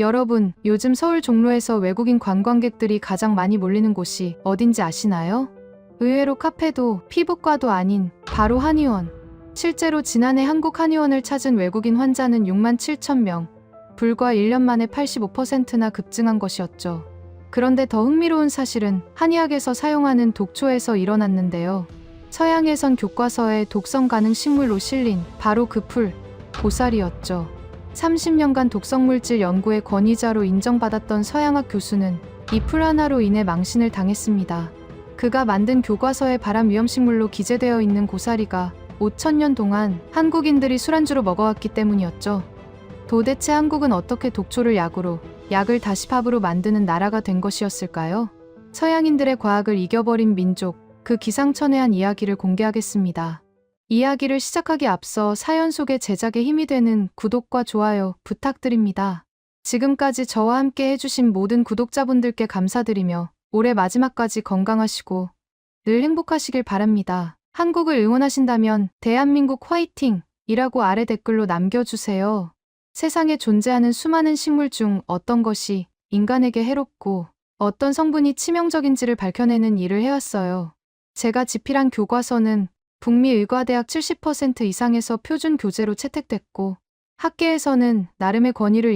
여러분, 요즘 서울 종로에서 외국인 관광객들이 가장 많이 몰리는 곳이 어딘지 아시나요? 의외로 카페도 피부과도 아닌 바로 한의원. 실제로 지난해 한국 한의원을 찾은 외국인 환자는 6만 7천 명. 불과 1년 만에 85%나 급증한 것이었죠. 그런데 더 흥미로운 사실은 한의학에서 사용하는 독초에서 일어났는데요. 서양에선 교과서에 독성 가능 식물로 실린 바로 그 풀, 고사리였죠. 30년간 독성물질 연구의 권위자로 인정받았던 서양학 교수는 이 풀 하나로 인해 망신을 당했습니다. 그가 만든 교과서에 발암 위험식물로 기재되어 있는 고사리가 5천년 동안 한국인들이 술안주로 먹어왔기 때문이었죠. 도대체 한국은 어떻게 독초를 약으로, 약을 다시 밥으로 만드는 나라가 된 것이었을까요? 서양인들의 과학을 이겨버린 민족, 그 기상천외한 이야기를 공개하겠습니다. 이야기를 시작하기 앞서 사연 속의 제작에 힘이 되는 구독과 좋아요 부탁드립니다. 지금까지 저와 함께 해주신 모든 구독자분들께 감사드리며 올해 마지막까지 건강하시고 늘 행복하시길 바랍니다. 한국을 응원하신다면 대한민국 화이팅! 이라고 아래 댓글로 남겨주세요. 세상에 존재하는 수많은 식물 중 어떤 것이 인간에게 해롭고 어떤 성분이 치명적인지를 밝혀내는 일을 해왔어요. 제가 집필한 교과서는 북미 의과대학 70% 이상에서 표준 교재로 채택됐고 학계에서는 나름의 권위를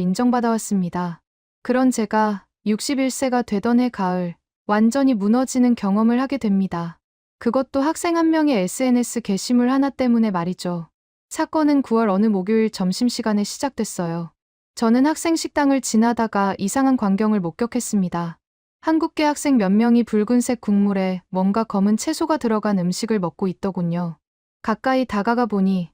인정받아왔습니다. 그런 제가 61세가 되던 해 가을 완전히 무너지는 경험을 하게 됩니다. 그것도 학생 한 명의 SNS 게시물 하나 때문에 말이죠. 사건은 9월 어느 목요일 점심시간에 시작됐어요. 저는 학생 식당을 지나다가 이상한 광경을 목격했습니다. 한국계 학생 몇 명이 붉은색 국물에 뭔가 검은 채소가 들어간 음식을 먹고 있더군요. 가까이 다가가 보니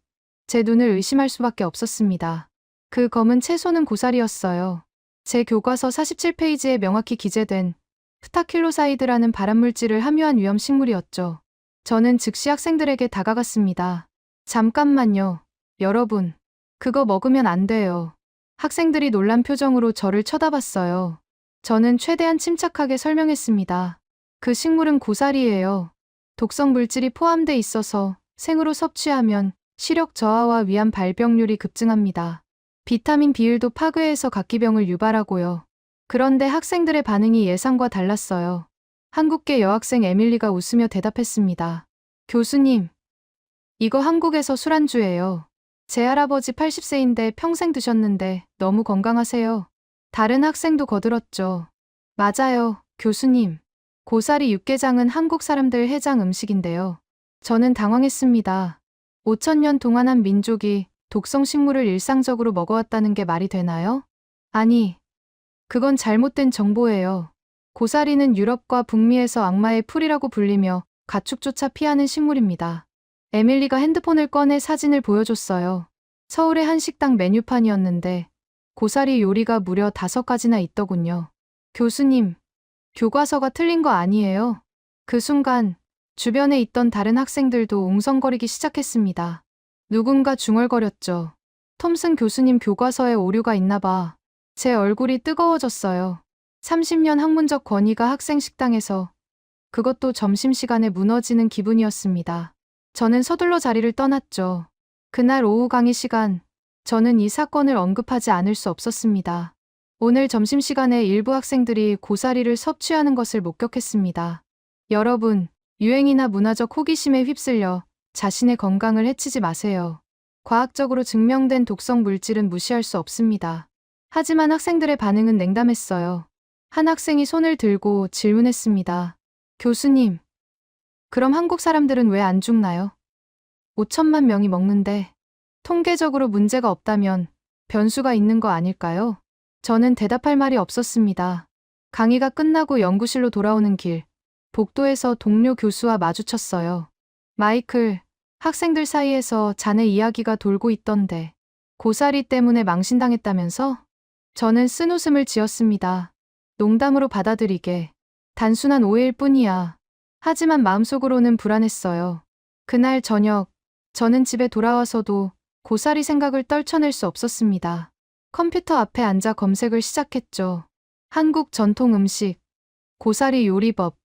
제 눈을 의심할 수밖에 없었습니다. 그 검은 채소는 고사리였어요. 제 교과서 47페이지에 명확히 기재된 프타킬로사이드라는 발암물질을 함유한 위험 식물이었죠. 저는 즉시 학생들에게 다가갔습니다. 잠깐만요. 여러분, 그거 먹으면 안 돼요. 학생들이 놀란 표정으로 저를 쳐다봤어요. 저는 최대한 침착하게 설명했습니다. 그 식물은 고사리예요. 독성 물질이 포함돼 있어서 생으로 섭취하면 시력 저하와 위암 발병률이 급증합니다. 비타민 B율도 파괴해서 각기병을 유발하고요. 그런데 학생들의 반응이 예상과 달랐어요. 한국계 여학생 에밀리가 웃으며 대답했습니다. 교수님, 이거 한국에서 술안주예요. 제 할아버지 80세인데 평생 드셨는데 너무 건강하세요. 다른 학생도 거들었죠. 맞아요, 교수님. 고사리 육개장은 한국 사람들 해장 음식인데요. 저는 당황했습니다. 5천년 동안 한 민족이 독성 식물을 일상적으로 먹어왔다는 게 말이 되나요? 아니, 그건 잘못된 정보예요. 고사리는 유럽과 북미에서 악마의 풀이라고 불리며 가축조차 피하는 식물입니다. 에밀리가 핸드폰을 꺼내 사진을 보여줬어요. 서울의 한 식당 메뉴판이었는데 고사리 요리가 무려 5가지나 있더군요. 교수님, 교과서가 틀린 거 아니에요? 그 순간 주변에 있던 다른 학생들도 웅성거리기 시작했습니다. 누군가 중얼거렸죠. 톰슨 교수님 교과서에 오류가 있나 봐. 제 얼굴이 뜨거워졌어요. 30년 학문적 권위가 학생 식당에서, 그것도 점심시간에 무너지는 기분이었습니다. 저는 서둘러 자리를 떠났죠. 그날 오후 강의 시간, 저는 이 사건을 언급하지 않을 수 없었습니다. 오늘 점심시간에 일부 학생들이 고사리를 섭취하는 것을 목격했습니다. 여러분, 유행이나 문화적 호기심에 휩쓸려 자신의 건강을 해치지 마세요. 과학적으로 증명된 독성 물질은 무시할 수 없습니다. 하지만 학생들의 반응은 냉담했어요. 한 학생이 손을 들고 질문했습니다. 교수님, 그럼 한국 사람들은 왜 안 죽나요? 5천만 명이 먹는데 통계적으로 문제가 없다면 변수가 있는 거 아닐까요? 저는 대답할 말이 없었습니다. 강의가 끝나고 연구실로 돌아오는 길, 복도에서 동료 교수와 마주쳤어요. 마이클, 학생들 사이에서 자네 이야기가 돌고 있던데 고사리 때문에 망신당했다면서? 저는 쓴웃음을 지었습니다. 농담으로 받아들이게. 단순한 오해일 뿐이야. 하지만 마음속으로는 불안했어요. 그날 저녁, 저는 집에 돌아와서도 고사리 생각을 떨쳐낼 수 없었습니다. 컴퓨터 앞에 앉아 검색을 시작했죠. 한국 전통 음식, 고사리 요리법,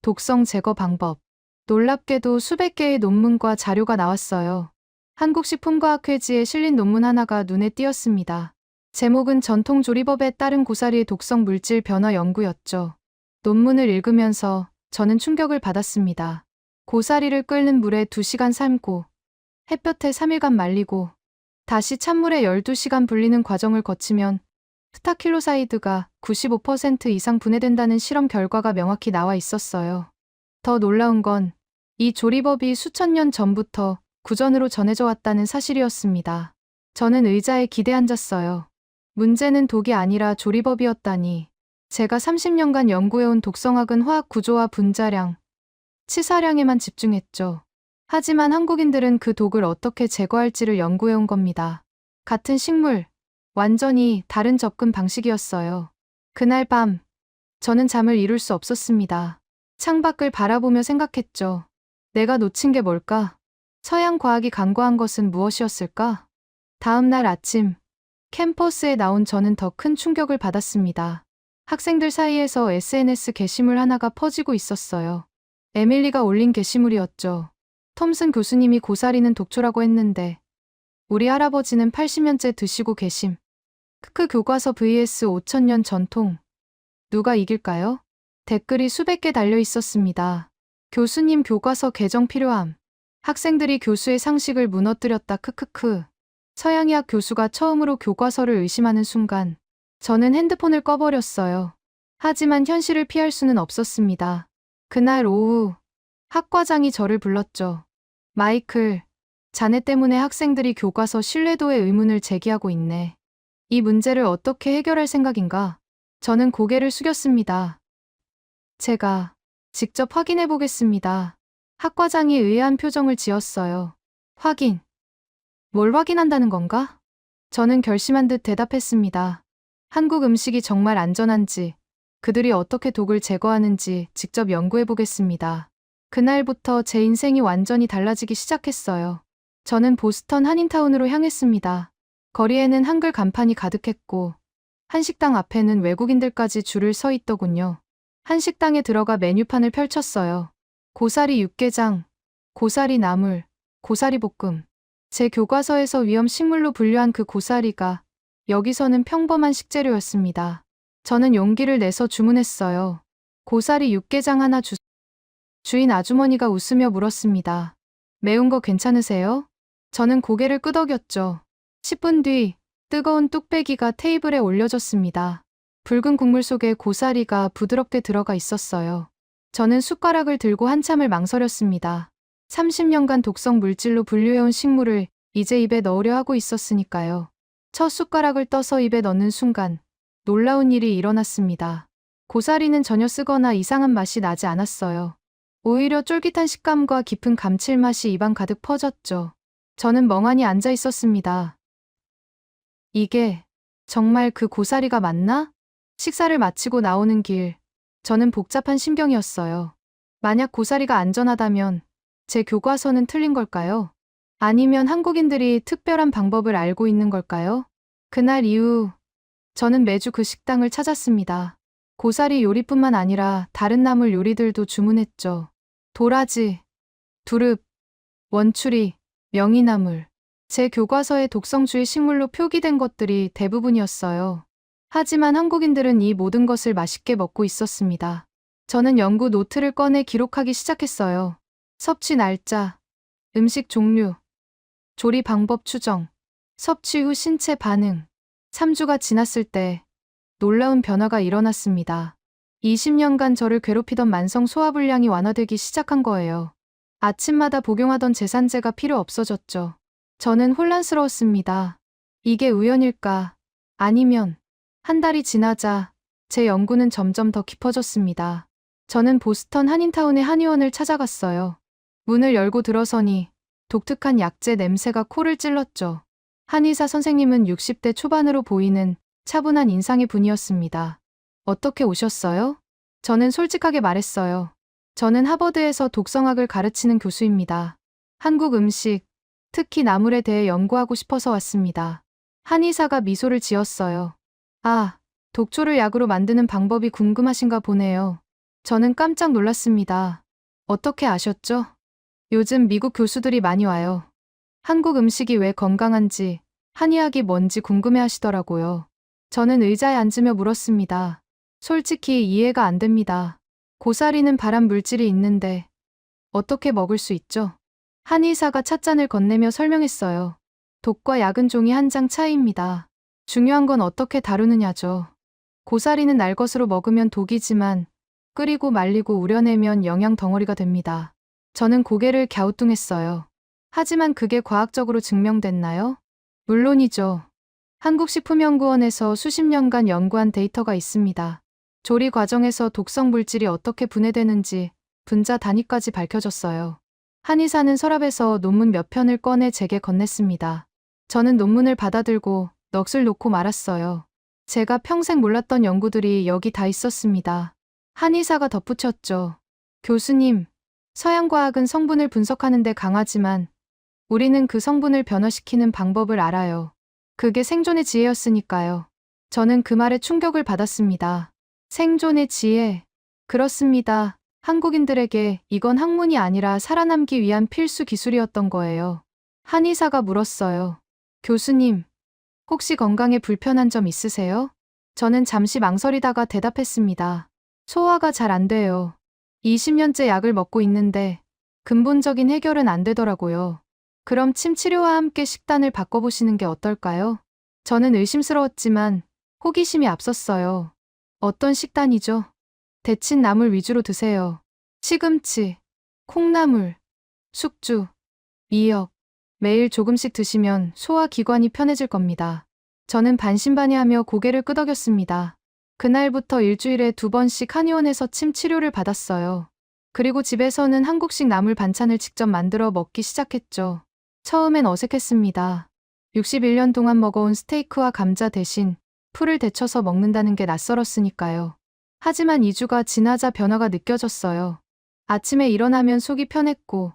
독성 제거 방법. 놀랍게도 수백 개의 논문과 자료가 나왔어요. 한국식품과학회지에 실린 논문 하나가 눈에 띄었습니다. 제목은 전통조리법에 따른 고사리의 독성 물질 변화 연구였죠. 논문을 읽으면서 저는 충격을 받았습니다. 고사리를 끓는 물에 2시간 삶고 햇볕에 3일간 말리고 다시 찬물에 12시간 불리는 과정을 거치면 스타킬로사이드가 95% 이상 분해된다는 실험 결과가 명확히 나와 있었어요. 더 놀라운 건 이 조리법이 수천 년 전부터 구전으로 전해져 왔다는 사실이었습니다. 저는 의자에 기대앉았어요. 문제는 독이 아니라 조리법이었다니. 제가 30년간 연구해온 독성학은 화학 구조와 분자량, 치사량에만 집중했죠. 하지만 한국인들은 그 독을 어떻게 제거할지를 연구해온 겁니다. 같은 식물, 완전히 다른 접근 방식이었어요. 그날 밤, 저는 잠을 이룰 수 없었습니다. 창밖을 바라보며 생각했죠. 내가 놓친 게 뭘까? 서양 과학이 간과한 것은 무엇이었을까? 다음 날 아침, 캠퍼스에 나온 저는 더 큰 충격을 받았습니다. 학생들 사이에서 SNS 게시물 하나가 퍼지고 있었어요. 에밀리가 올린 게시물이었죠. 톰슨 교수님이 고사리는 독초라고 했는데 우리 할아버지는 80년째 드시고 계심. 크크 교과서 vs 5000년 전통. 누가 이길까요? 댓글이 수백 개 달려 있었습니다. 교수님 교과서 개정 필요함. 학생들이 교수의 상식을 무너뜨렸다 크크크. 서양의학 교수가 처음으로 교과서를 의심하는 순간 저는 핸드폰을 꺼버렸어요. 하지만 현실을 피할 수는 없었습니다. 그날 오후 학과장이 저를 불렀죠. 마이클, 자네 때문에 학생들이 교과서 신뢰도에 의문을 제기하고 있네. 이 문제를 어떻게 해결할 생각인가? 저는 고개를 숙였습니다. 제가 직접 확인해 보겠습니다. 학과장이 의아한 표정을 지었어요. 확인. 뭘 확인한다는 건가? 저는 결심한 듯 대답했습니다. 한국 음식이 정말 안전한지, 그들이 어떻게 독을 제거하는지 직접 연구해 보겠습니다. 그날부터 제 인생이 완전히 달라지기 시작했어요. 저는 보스턴 한인타운으로 향했습니다. 거리에는 한글 간판이 가득했고 한식당 앞에는 외국인들까지 줄을 서 있더군요. 한식당에 들어가 메뉴판을 펼쳤어요. 고사리 육개장, 고사리 나물, 고사리 볶음. 제 교과서에서 위험식물로 분류한 그 고사리가 여기서는 평범한 식재료였습니다. 저는 용기를 내서 주문했어요. 고사리 육개장 하나 주세요. 주인 아주머니가 웃으며 물었습니다. 매운 거 괜찮으세요? 저는 고개를 끄덕였죠. 10분 뒤 뜨거운 뚝배기가 테이블에 올려졌습니다. 붉은 국물 속에 고사리가 부드럽게 들어가 있었어요. 저는 숟가락을 들고 한참을 망설였습니다. 30년간 독성 물질로 분류해온 식물을 이제 입에 넣으려 하고 있었으니까요. 첫 숟가락을 떠서 입에 넣는 순간 놀라운 일이 일어났습니다. 고사리는 전혀 쓰거나 이상한 맛이 나지 않았어요. 오히려 쫄깃한 식감과 깊은 감칠맛이 입안 가득 퍼졌죠. 저는 멍하니 앉아 있었습니다. 이게 정말 그 고사리가 맞나? 식사를 마치고 나오는 길, 저는 복잡한 심경이었어요. 만약 고사리가 안전하다면 제 교과서는 틀린 걸까요? 아니면 한국인들이 특별한 방법을 알고 있는 걸까요? 그날 이후 저는 매주 그 식당을 찾았습니다. 고사리 요리뿐만 아니라 다른 나물 요리들도 주문했죠. 도라지, 두릅, 원추리, 명이나물. 제 교과서에 독성주의 식물로 표기된 것들이 대부분이었어요. 하지만 한국인들은 이 모든 것을 맛있게 먹고 있었습니다. 저는 연구 노트를 꺼내 기록하기 시작했어요. 섭취 날짜, 음식 종류, 조리 방법 추정, 섭취 후 신체 반응. 3주가 지났을 때 놀라운 변화가 일어났습니다. 20년간 저를 괴롭히던 만성 소화불량이 완화되기 시작한 거예요. 아침마다 복용하던 제산제가 필요 없어졌죠. 저는 혼란스러웠습니다. 이게 우연일까? 아니면 한 달이 지나자 제 연구는 점점 더 깊어졌습니다. 저는 보스턴 한인타운의 한의원을 찾아갔어요. 문을 열고 들어서니 독특한 약재 냄새가 코를 찔렀죠. 한의사 선생님은 60대 초반으로 보이는 차분한 인상의 분이었습니다. 어떻게 오셨어요? 저는 솔직하게 말했어요. 저는 하버드에서 독성학을 가르치는 교수입니다. 한국 음식, 특히 나물에 대해 연구하고 싶어서 왔습니다. 한의사가 미소를 지었어요. 아, 독초를 약으로 만드는 방법이 궁금하신가 보네요. 저는 깜짝 놀랐습니다. 어떻게 아셨죠? 요즘 미국 교수들이 많이 와요. 한국 음식이 왜 건강한지, 한의학이 뭔지 궁금해 하시더라고요. 저는 의자에 앉으며 물었습니다. 솔직히 이해가 안 됩니다. 고사리는 발암 물질이 있는데 어떻게 먹을 수 있죠? 한의사가 찻잔을 건네며 설명했어요. 독과 약은 종이 한 장 차이입니다. 중요한 건 어떻게 다루느냐죠. 고사리는 날 것으로 먹으면 독이지만 끓이고 말리고 우려내면 영양 덩어리가 됩니다. 저는 고개를 갸우뚱했어요. 하지만 그게 과학적으로 증명됐나요? 물론이죠. 한국식품연구원에서 수십 년간 연구한 데이터가 있습니다. 조리 과정에서 독성 물질이 어떻게 분해되는지 분자 단위까지 밝혀졌어요. 한의사는 서랍에서 논문 몇 편을 꺼내 제게 건넸습니다. 저는 논문을 받아들고 넋을 놓고 말았어요. 제가 평생 몰랐던 연구들이 여기 다 있었습니다. 한의사가 덧붙였죠. 교수님, 서양과학은 성분을 분석하는 데 강하지만 우리는 그 성분을 변화시키는 방법을 알아요. 그게 생존의 지혜였으니까요. 저는 그 말에 충격을 받았습니다. 생존의 지혜. 그렇습니다. 한국인들에게 이건 학문이 아니라 살아남기 위한 필수 기술이었던 거예요. 한의사가 물었어요. 교수님, 혹시 건강에 불편한 점 있으세요? 저는 잠시 망설이다가 대답했습니다. 소화가 잘 안 돼요. 20년째 약을 먹고 있는데 근본적인 해결은 안 되더라고요. 그럼 침 치료와 함께 식단을 바꿔보시는 게 어떨까요? 저는 의심스러웠지만 호기심이 앞섰어요. 어떤 식단이죠? 데친 나물 위주로 드세요. 시금치, 콩나물, 숙주, 미역. 매일 조금씩 드시면 소화기관이 편해질 겁니다. 저는 반신반의하며 고개를 끄덕였습니다. 그날부터 일주일에 2번씩 한의원에서 침 치료를 받았어요. 그리고 집에서는 한국식 나물 반찬을 직접 만들어 먹기 시작했죠. 처음엔 어색했습니다. 61년 동안 먹어온 스테이크와 감자 대신 풀을 데쳐서 먹는다는 게 낯설었으니까요. 하지만 2주가 지나자 변화가 느껴졌어요. 아침에 일어나면 속이 편했고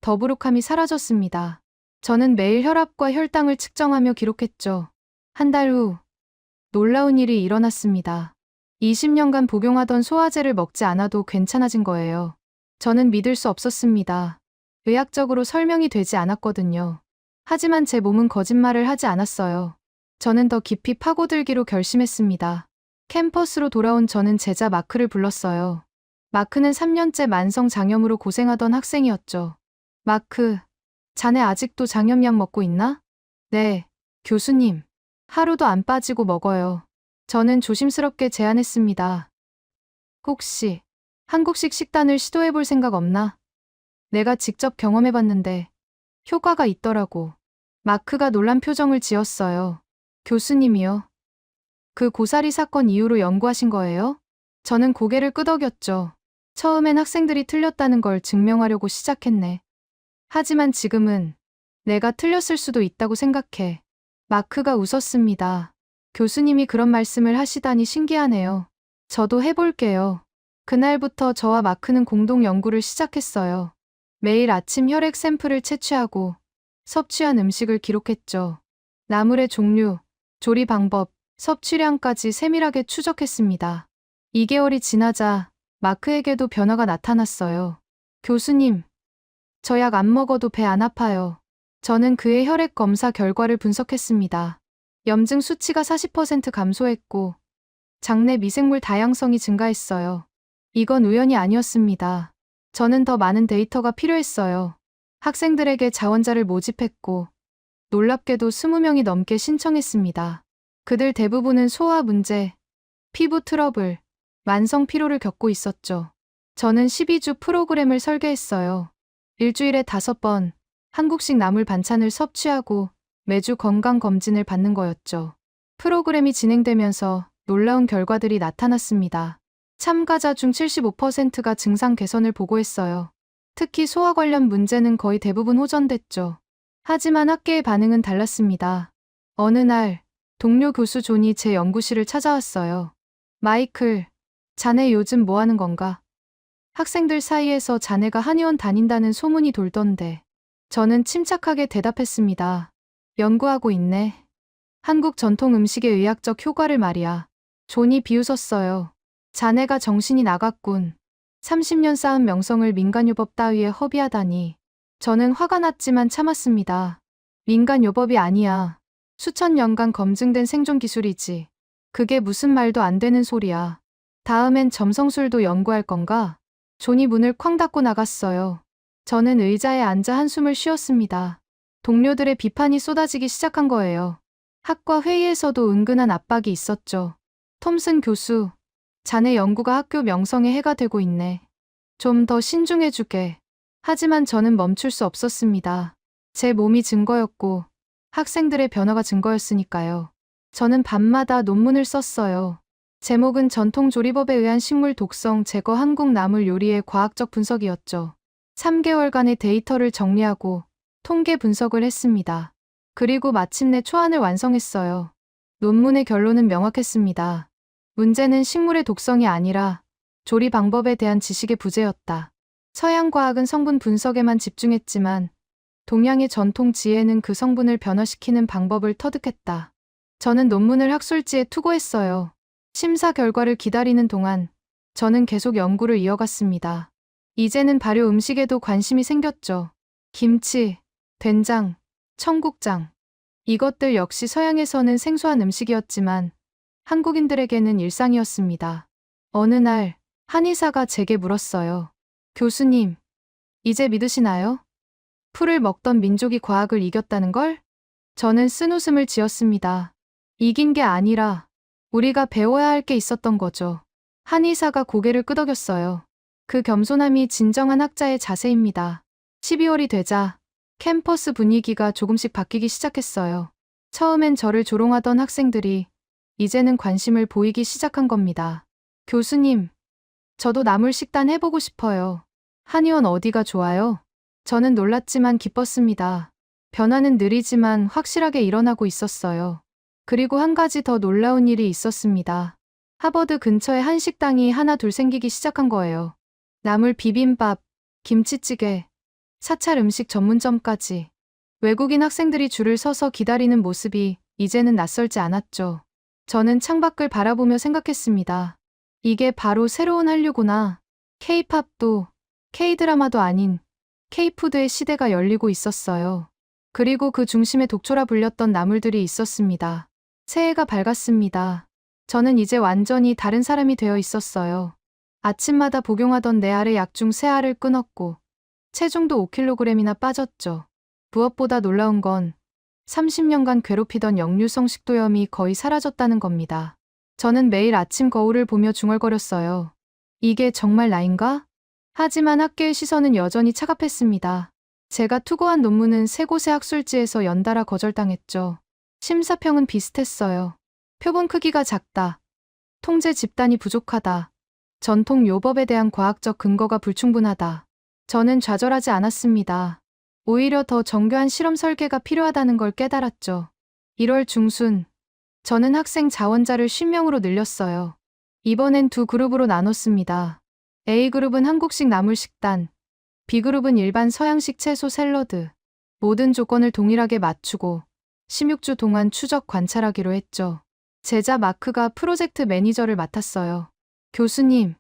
더부룩함이 사라졌습니다. 저는 매일 혈압과 혈당을 측정하며 기록했죠. 한 달 후 놀라운 일이 일어났습니다. 20년간 복용하던 소화제를 먹지 않아도 괜찮아진 거예요. 저는 믿을 수 없었습니다. 의학적으로 설명이 되지 않았거든요. 하지만 제 몸은 거짓말을 하지 않았어요. 저는 더 깊이 파고들기로 결심했습니다. 캠퍼스로 돌아온 저는 제자 마크를 불렀어요. 마크는 3년째 만성 장염으로 고생하던 학생이었죠. 마크, 자네 아직도 장염약 먹고 있나? 네, 교수님. 하루도 안 빠지고 먹어요. 저는 조심스럽게 제안했습니다. 혹시 한국식 식단을 시도해볼 생각 없나? 내가 직접 경험해봤는데 효과가 있더라고. 마크가 놀란 표정을 지었어요. 교수님이요? 그 고사리 사건 이후로 연구하신 거예요? 저는 고개를 끄덕였죠. 처음엔 학생들이 틀렸다는 걸 증명하려고 시작했네. 하지만 지금은 내가 틀렸을 수도 있다고 생각해. 마크가 웃었습니다. 교수님이 그런 말씀을 하시다니 신기하네요. 저도 해볼게요. 그날부터 저와 마크는 공동 연구를 시작했어요. 매일 아침 혈액 샘플을 채취하고 섭취한 음식을 기록했죠. 나물의 종류, 조리 방법, 섭취량까지 세밀하게 추적했습니다. 2개월이 지나자 마크에게도 변화가 나타났어요. 교수님, 저 약 안 먹어도 배 안 아파요. 저는 그의 혈액 검사 결과를 분석했습니다. 염증 수치가 40% 감소했고 장내 미생물 다양성이 증가했어요. 이건 우연이 아니었습니다. 저는 더 많은 데이터가 필요했어요. 학생들에게 자원자를 모집했고 놀랍게도 20명이 넘게 신청했습니다. 그들 대부분은 소화 문제, 피부 트러블, 만성 피로를 겪고 있었죠. 저는 12주 프로그램을 설계했어요. 일주일에 5번 한국식 나물 반찬을 섭취하고 매주 건강검진을 받는 거였죠. 프로그램이 진행되면서 놀라운 결과들이 나타났습니다. 참가자 중 75%가 증상 개선을 보고했어요. 특히 소화 관련 문제는 거의 대부분 호전됐죠. 하지만 학계의 반응은 달랐습니다. 어느 날 동료 교수 존이 제 연구실을 찾아왔어요. 마이클, 자네 요즘 뭐 하는 건가? 학생들 사이에서 자네가 한의원 다닌다는 소문이 돌던데. 저는 침착하게 대답했습니다. 연구하고 있네. 한국 전통 음식의 의학적 효과를 말이야. 존이 비웃었어요. 자네가 정신이 나갔군. 30년 쌓은 명성을 민간요법 따위에 허비하다니. 저는 화가 났지만 참았습니다. 민간요법이 아니야. 수천 년간 검증된 생존 기술이지. 그게 무슨 말도 안 되는 소리야. 다음엔 점성술도 연구할 건가? 존이 문을 쾅 닫고 나갔어요. 저는 의자에 앉아 한숨을 쉬었습니다. 동료들의 비판이 쏟아지기 시작한 거예요. 학과 회의에서도 은근한 압박이 있었죠. 톰슨 교수, 자네 연구가 학교 명성에 해가 되고 있네. 좀 더 신중해주게. 하지만 저는 멈출 수 없었습니다. 제 몸이 증거였고 학생들의 변화가 증거였으니까요. 저는 밤마다 논문을 썼어요. 제목은 전통 조리법에 의한 식물 독성 제거 한국 나물 요리의 과학적 분석이었죠. 3개월간의 데이터를 정리하고 통계 분석을 했습니다. 그리고 마침내 초안을 완성했어요. 논문의 결론은 명확했습니다. 문제는 식물의 독성이 아니라 조리 방법에 대한 지식의 부재였다. 서양 과학은 성분 분석에만 집중했지만 동양의 전통 지혜는 그 성분을 변화시키는 방법을 터득했다. 저는 논문을 학술지에 투고했어요. 심사 결과를 기다리는 동안 저는 계속 연구를 이어갔습니다. 이제는 발효 음식에도 관심이 생겼죠. 김치, 된장, 청국장. 이것들 역시 서양에서는 생소한 음식이었지만 한국인들에게는 일상이었습니다. 어느 날 한의사가 제게 물었어요. 교수님, 이제 믿으시나요? 풀을 먹던 민족이 과학을 이겼다는 걸? 저는 쓴웃음을 지었습니다. 이긴 게 아니라 우리가 배워야 할 게 있었던 거죠. 한의사가 고개를 끄덕였어요. 그 겸손함이 진정한 학자의 자세입니다. 12월이 되자 캠퍼스 분위기가 조금씩 바뀌기 시작했어요. 처음엔 저를 조롱하던 학생들이 이제는 관심을 보이기 시작한 겁니다. 교수님, 저도 나물 식단 해보고 싶어요. 한의원 어디가 좋아요? 저는 놀랐지만 기뻤습니다. 변화는 느리지만 확실하게 일어나고 있었어요. 그리고 한 가지 더 놀라운 일이 있었습니다. 하버드 근처에 한식당이 하나 둘 생기기 시작한 거예요. 나물 비빔밥, 김치찌개, 사찰 음식 전문점까지. 외국인 학생들이 줄을 서서 기다리는 모습이 이제는 낯설지 않았죠. 저는 창밖을 바라보며 생각했습니다. 이게 바로 새로운 한류구나. K-팝도 K-드라마도 아닌 K-푸드의 시대가 열리고 있었어요. 그리고 그 중심에 독초라 불렸던 나물들이 있었습니다. 새해가 밝았습니다. 저는 이제 완전히 다른 사람이 되어 있었어요. 아침마다 복용하던 네 알의 약 중 세 알을 끊었고 체중도 5kg이나 빠졌죠. 무엇보다 놀라운 건 30년간 괴롭히던 역류성 식도염이 거의 사라졌다는 겁니다. 저는 매일 아침 거울을 보며 중얼거렸어요. 이게 정말 나인가? 하지만 학계의 시선은 여전히 차갑했습니다. 제가 투고한 논문은 세 곳의 학술지에서 연달아 거절당했죠. 심사평은 비슷했어요. 표본 크기가 작다. 통제 집단이 부족하다. 전통 요법에 대한 과학적 근거가 불충분하다. 저는 좌절하지 않았습니다. 오히려 더 정교한 실험 설계가 필요하다는 걸 깨달았죠. 1월 중순, 저는 학생 자원자를 10명으로 늘렸어요. 이번엔 두 그룹으로 나눴습니다. A그룹은 한국식 나물 식단, B그룹은 일반 서양식 채소 샐러드. 모든 조건을 동일하게 맞추고 16주 동안 추적 관찰하기로 했죠. 제자 마크가 프로젝트 매니저를 맡았어요. 교수님,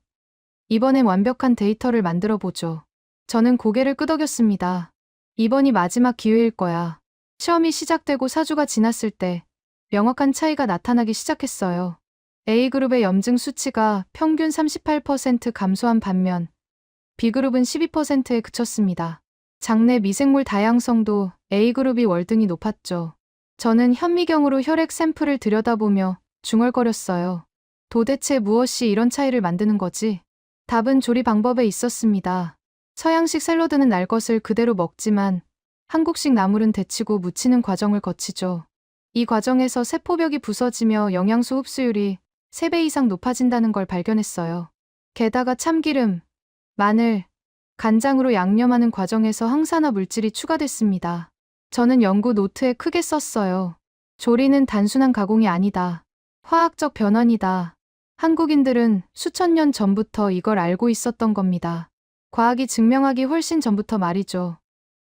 이번엔 완벽한 데이터를 만들어 보죠. 저는 고개를 끄덕였습니다. 이번이 마지막 기회일 거야. 시험이 시작되고 4주가 지났을 때 명확한 차이가 나타나기 시작했어요. A그룹의 염증 수치가 평균 38% 감소한 반면 B그룹은 12%에 그쳤습니다. 장내 미생물 다양성도 A그룹이 월등히 높았죠. 저는 현미경으로 혈액 샘플을 들여다보며 중얼거렸어요. 도대체 무엇이 이런 차이를 만드는 거지? 답은 조리 방법에 있었습니다. 서양식 샐러드는 날 것을 그대로 먹지만 한국식 나물은 데치고 무치는 과정을 거치죠. 이 과정에서 세포벽이 부서지며 영양소 흡수율이 3배 이상 높아진다는 걸 발견했어요. 게다가 참기름, 마늘, 간장으로 양념하는 과정에서 항산화 물질이 추가됐습니다. 저는 연구 노트에 크게 썼어요. 조리는 단순한 가공이 아니다. 화학적 변환이다. 한국인들은 수천 년 전부터 이걸 알고 있었던 겁니다. 과학이 증명하기 훨씬 전부터 말이죠.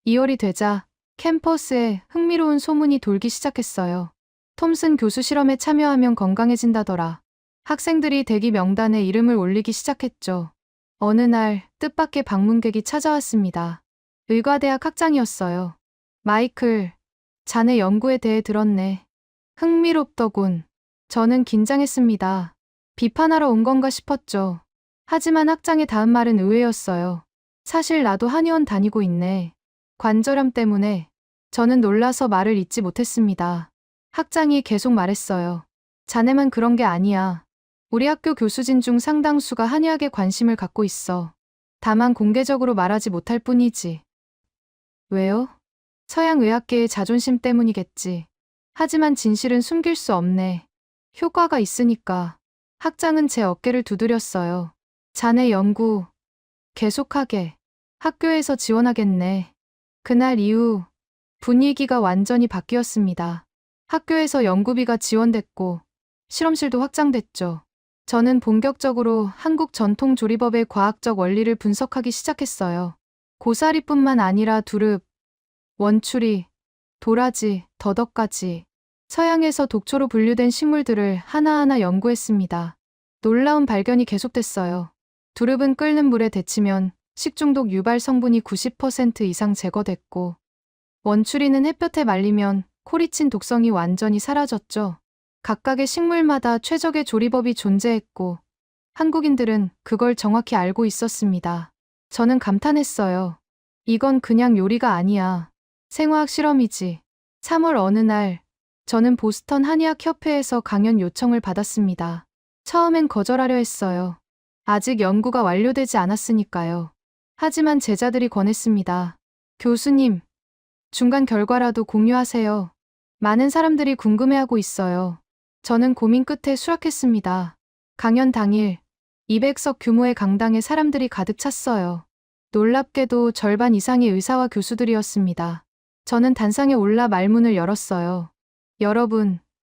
2월이 되자 캠퍼스에 흥미로운 소문이 돌기 시작했어요. 톰슨 교수 실험에 참여하면 건강해진다더라. 학생들이 대기 명단에 이름을 올리기 시작했죠. 어느 날 뜻밖의 방문객이 찾아왔습니다. 의과대학 학장이었어요. 마이클, 자네 연구에 대해 들었네. 흥미롭더군. 저는 긴장했습니다. 비판하러 온 건가 싶었죠. 하지만 학장의 다음 말은 의외였어요. 사실 나도 한의원 다니고 있네. 관절염 때문에. 저는 놀라서 말을 잇지 못했습니다. 학장이 계속 말했어요. 자네만 그런 게 아니야. 우리 학교 교수진 중 상당수가 한의학에 관심을 갖고 있어. 다만 공개적으로 말하지 못할 뿐이지. 왜요? 서양의학계의 자존심 때문이겠지. 하지만 진실은 숨길 수 없네. 효과가 있으니까. 학장은 제 어깨를 두드렸어요. 자네 연구 계속하게. 학교에서 지원하겠네. 그날 이후 분위기가 완전히 바뀌었습니다. 학교에서 연구비가 지원됐고 실험실도 확장됐죠. 저는 본격적으로 한국 전통 조리법의 과학적 원리를 분석하기 시작했어요. 고사리뿐만 아니라 두릅, 원추리, 도라지, 더덕까지 서양에서 독초로 분류된 식물들을 하나하나 연구했습니다. 놀라운 발견이 계속됐어요. 두릅은 끓는 물에 데치면 식중독 유발 성분이 90% 이상 제거됐고, 원추리는 햇볕에 말리면 코리친 독성이 완전히 사라졌죠. 각각의 식물마다 최적의 조리법이 존재했고, 한국인들은 그걸 정확히 알고 있었습니다. 저는 감탄했어요. 이건 그냥 요리가 아니야. 생화학 실험이지. 3월 어느 날, 저는 보스턴 한의학협회에서 강연 요청을 받았습니다. 처음엔 거절하려 했어요. 아직 연구가 완료되지 않았으니까요. 하지만 제자들이 권했습니다. 교수님, 중간 결과라도 공유하세요. 많은 사람들이 궁금해하고 있어요. 저는 고민 끝에 수락했습니다. 강연 당일, 200석 규모의 강당에 사람들이 가득 찼어요. 놀랍게도 절반 이상의 의사와 교수들이었습니다. 저는 단상에 올라 말문을 열었어요. 여러분,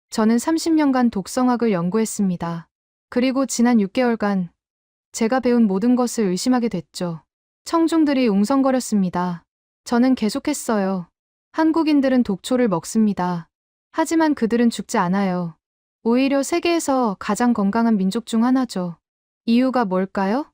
저는 30년간 독성학을 연구했습니다. 그리고 지난 6개월간 제가 배운 모든 것을 의심하게 됐죠. 청중들이 웅성거렸습니다. 저는 계속했어요. 한국인들은 독초를 먹습니다. 하지만 그들은 죽지 않아요. 오히려 세계에서 가장 건강한 민족 중 하나죠. 이유가 뭘까요?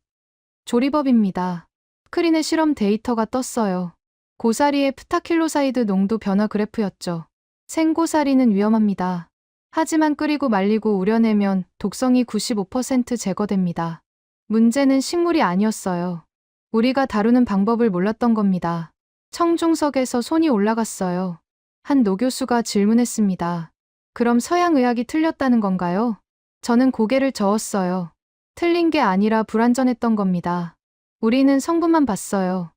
조리법입니다. 스크린에 실험 데이터가 떴어요. 고사리의 프타킬로사이드 농도 변화 그래프였죠. 생고사리는 위험합니다. 하지만 끓이고 말리고 우려내면 독성이 95% 제거됩니다. 문제는 식물이 아니었어요. 우리가 다루는 방법을 몰랐던 겁니다. 청중석에서 손이 올라갔어요. 한 노교수가 질문했습니다. 그럼 서양의학이 틀렸다는 건가요? 저는 고개를 저었어요. 틀린 게 아니라 불완전했던 겁니다. 우리는 성분만 봤어요.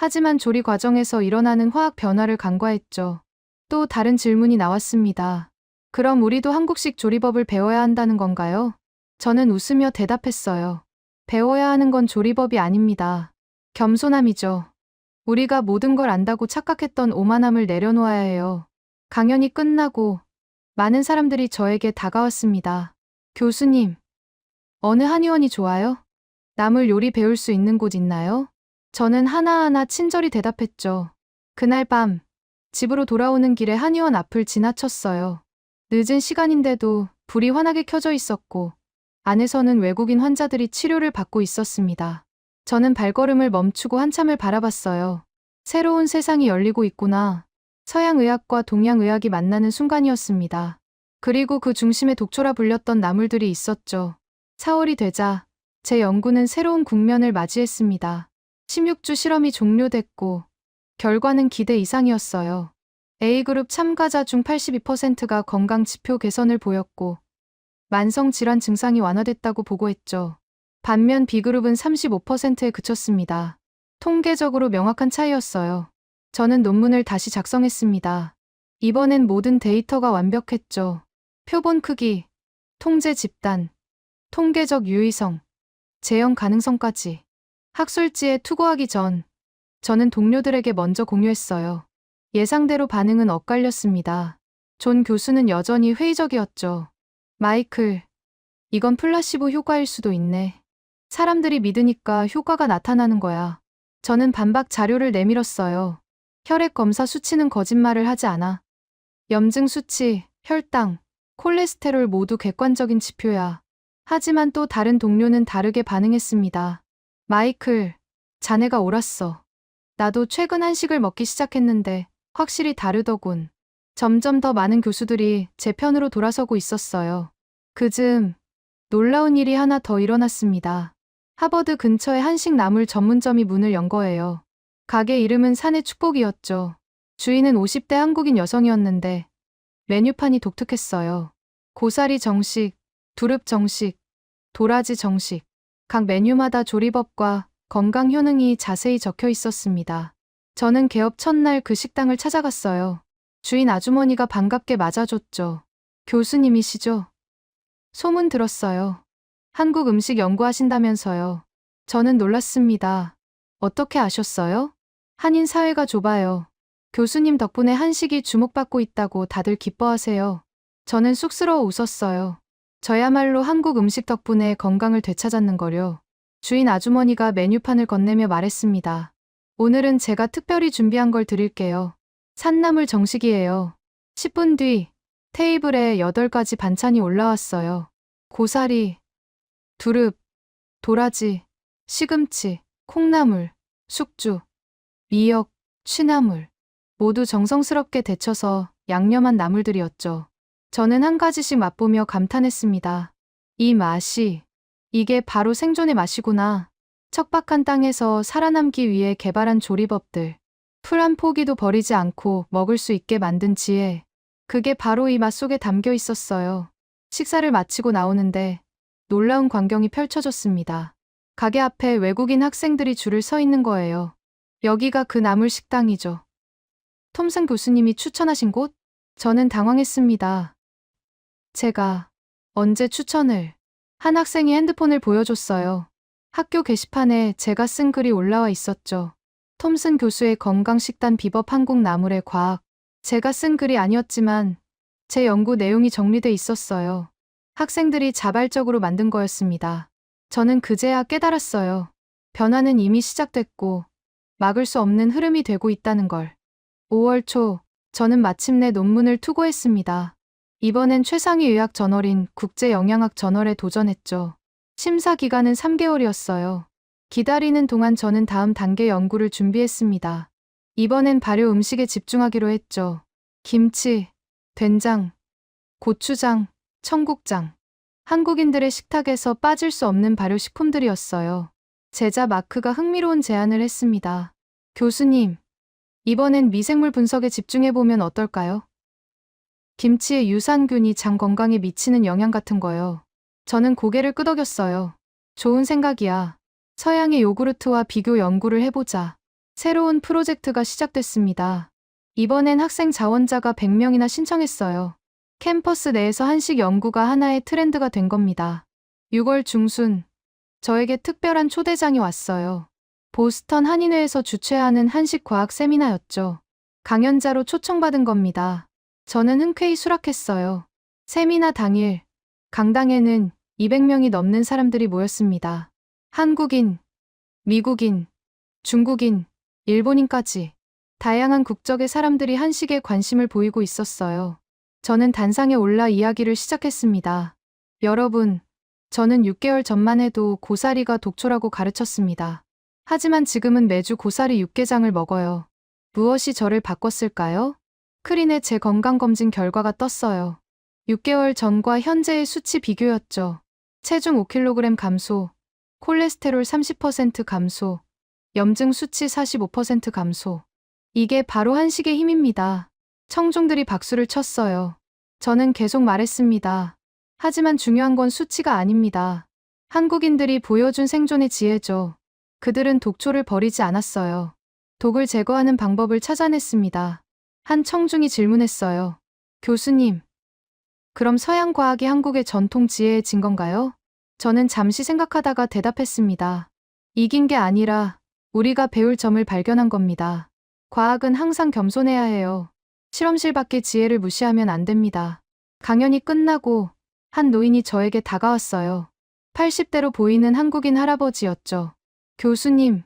하지만 조리 과정에서 일어나는 화학 변화를 간과했죠. 또 다른 질문이 나왔습니다. 그럼 우리도 한국식 조리법을 배워야 한다는 건가요? 저는 웃으며 대답했어요. 배워야 하는 건 조리법이 아닙니다. 겸손함이죠. 우리가 모든 걸 안다고 착각했던 오만함을 내려놓아야 해요. 강연이 끝나고 많은 사람들이 저에게 다가왔습니다. 교수님, 어느 한의원이 좋아요? 남을 요리 배울 수 있는 곳 있나요? 저는 하나하나 친절히 대답했죠. 그날 밤, 집으로 돌아오는 길에 한의원 앞을 지나쳤어요. 늦은 시간인데도 불이 환하게 켜져 있었고, 안에서는 외국인 환자들이 치료를 받고 있었습니다. 저는 발걸음을 멈추고 한참을 바라봤어요. 새로운 세상이 열리고 있구나. 서양의학과 동양의학이 만나는 순간이었습니다. 그리고 그 중심에 독초라 불렸던 나물들이 있었죠. 4월이 되자 제 연구는 새로운 국면을 맞이했습니다. 16주 실험이 종료됐고 결과는 기대 이상이었어요. A그룹 참가자 중 82%가 건강 지표 개선을 보였고 만성 질환 증상이 완화됐다고 보고했죠. 반면 B그룹은 35%에 그쳤습니다. 통계적으로 명확한 차이였어요. 저는 논문을 다시 작성했습니다. 이번엔 모든 데이터가 완벽했죠. 표본 크기, 통제 집단, 통계적 유의성, 재현 가능성까지. 학술지에 투고하기 전, 저는 동료들에게 먼저 공유했어요. 예상대로 반응은 엇갈렸습니다. 존 교수는 여전히 회의적이었죠. 마이클, 이건 플라시보 효과일 수도 있네. 사람들이 믿으니까 효과가 나타나는 거야. 저는 반박 자료를 내밀었어요. 혈액 검사 수치는 거짓말을 하지 않아. 염증 수치, 혈당, 콜레스테롤 모두 객관적인 지표야. 하지만 또 다른 동료는 다르게 반응했습니다. 마이클, 자네가 옳았어. 나도 최근 한식을 먹기 시작했는데 확실히 다르더군. 점점 더 많은 교수들이 제 편으로 돌아서고 있었어요. 그즈음 놀라운 일이 하나 더 일어났습니다. 하버드 근처의 한식 나물 전문점이 문을 연 거예요. 가게 이름은 산의 축복이었죠. 주인은 50대 한국인 여성이었는데 메뉴판이 독특했어요. 고사리 정식, 두릅 정식, 도라지 정식. 각 메뉴마다 조리법과 건강 효능이 자세히 적혀 있었습니다. 저는 개업 첫날 그 식당을 찾아갔어요. 주인 아주머니가 반갑게 맞아줬죠. 교수님이시죠? 소문 들었어요. 한국 음식 연구하신다면서요. 저는 놀랐습니다. 어떻게 아셨어요? 한인 사회가 좁아요. 교수님 덕분에 한식이 주목받고 있다고 다들 기뻐하세요. 저는 쑥스러워 웃었어요. 저야말로 한국 음식 덕분에 건강을 되찾았는 거요. 주인 아주머니가 메뉴판을 건네며 말했습니다. 오늘은 제가 특별히 준비한 걸 드릴게요. 산나물 정식이에요. 10분 뒤 테이블에 8가지 반찬이 올라왔어요. 고사리, 두릅, 도라지, 시금치, 콩나물, 숙주, 미역, 취나물. 모두 정성스럽게 데쳐서 양념한 나물들이었죠. 저는 한 가지씩 맛보며 감탄했습니다. 이 맛이, 이게 바로 생존의 맛이구나. 척박한 땅에서 살아남기 위해 개발한 조리법들. 풀 한 포기도 버리지 않고 먹을 수 있게 만든 지혜. 그게 바로 이 맛 속에 담겨 있었어요. 식사를 마치고 나오는데 놀라운 광경이 펼쳐졌습니다. 가게 앞에 외국인 학생들이 줄을 서 있는 거예요. 여기가 그 나물 식당이죠. 톰슨 교수님이 추천하신 곳? 저는 당황했습니다. 제가 언제 추천을? 한 학생이 핸드폰을 보여줬어요. 학교 게시판에 제가 쓴 글이 올라와 있었죠. 톰슨 교수의 건강식단 비법 한국 나물의 과학. 제가 쓴 글이 아니었지만 제 연구 내용이 정리돼 있었어요. 학생들이 자발적으로 만든 거였습니다. 저는 그제야 깨달았어요. 변화는 이미 시작됐고 막을 수 없는 흐름이 되고 있다는 걸. 5월 초 저는 마침내 논문을 투고했습니다. 이번엔 최상위 의학 저널인 국제영양학 저널에 도전했죠. 심사 기간은 3개월이었어요. 기다리는 동안 저는 다음 단계 연구를 준비했습니다. 이번엔 발효 음식에 집중하기로 했죠. 김치, 된장, 고추장, 청국장. 한국인들의 식탁에서 빠질 수 없는 발효식품들이었어요. 제자 마크가 흥미로운 제안을 했습니다. 교수님, 이번엔 미생물 분석에 집중해보면 어떨까요? 김치의 유산균이 장 건강에 미치는 영향 같은 거요. 저는 고개를 끄덕였어요. 좋은 생각이야. 서양의 요구르트와 비교 연구를 해보자. 새로운 프로젝트가 시작됐습니다. 이번엔 학생 자원자가 100명이나 신청했어요. 캠퍼스 내에서 한식 연구가 하나의 트렌드가 된 겁니다. 6월 중순, 저에게 특별한 초대장이 왔어요. 보스턴 한인회에서 주최하는 한식과학 세미나였죠. 강연자로 초청받은 겁니다. 저는 흔쾌히 수락했어요. 세미나 당일, 강당에는 200명이 넘는 사람들이 모였습니다. 한국인, 미국인, 중국인, 일본인까지 다양한 국적의 사람들이 한식에 관심을 보이고 있었어요. 저는 단상에 올라 이야기를 시작했습니다. 여러분, 저는 6개월 전만 해도 고사리가 독초라고 가르쳤습니다. 하지만 지금은 매주 고사리 육개장을 먹어요. 무엇이 저를 바꿨을까요? 크린의 제 건강검진 결과가 떴어요. 6개월 전과 현재의 수치 비교였죠. 체중 5kg 감소, 콜레스테롤 30% 감소, 염증 수치 45% 감소. 이게 바로 한식의 힘입니다. 청중들이 박수를 쳤어요. 저는 계속 말했습니다. 하지만 중요한 건 수치가 아닙니다. 한국인들이 보여준 생존의 지혜죠. 그들은 독초를 버리지 않았어요. 독을 제거하는 방법을 찾아냈습니다. 한 청중이 질문했어요. 교수님, 그럼 서양 과학이 한국의 전통 지혜에 진 건가요? 저는 잠시 생각하다가 대답했습니다. 이긴 게 아니라 우리가 배울 점을 발견한 겁니다. 과학은 항상 겸손해야 해요. 실험실 밖의 지혜를 무시하면 안 됩니다. 강연이 끝나고 한 노인이 저에게 다가왔어요. 80대로 보이는 한국인 할아버지였죠. 교수님,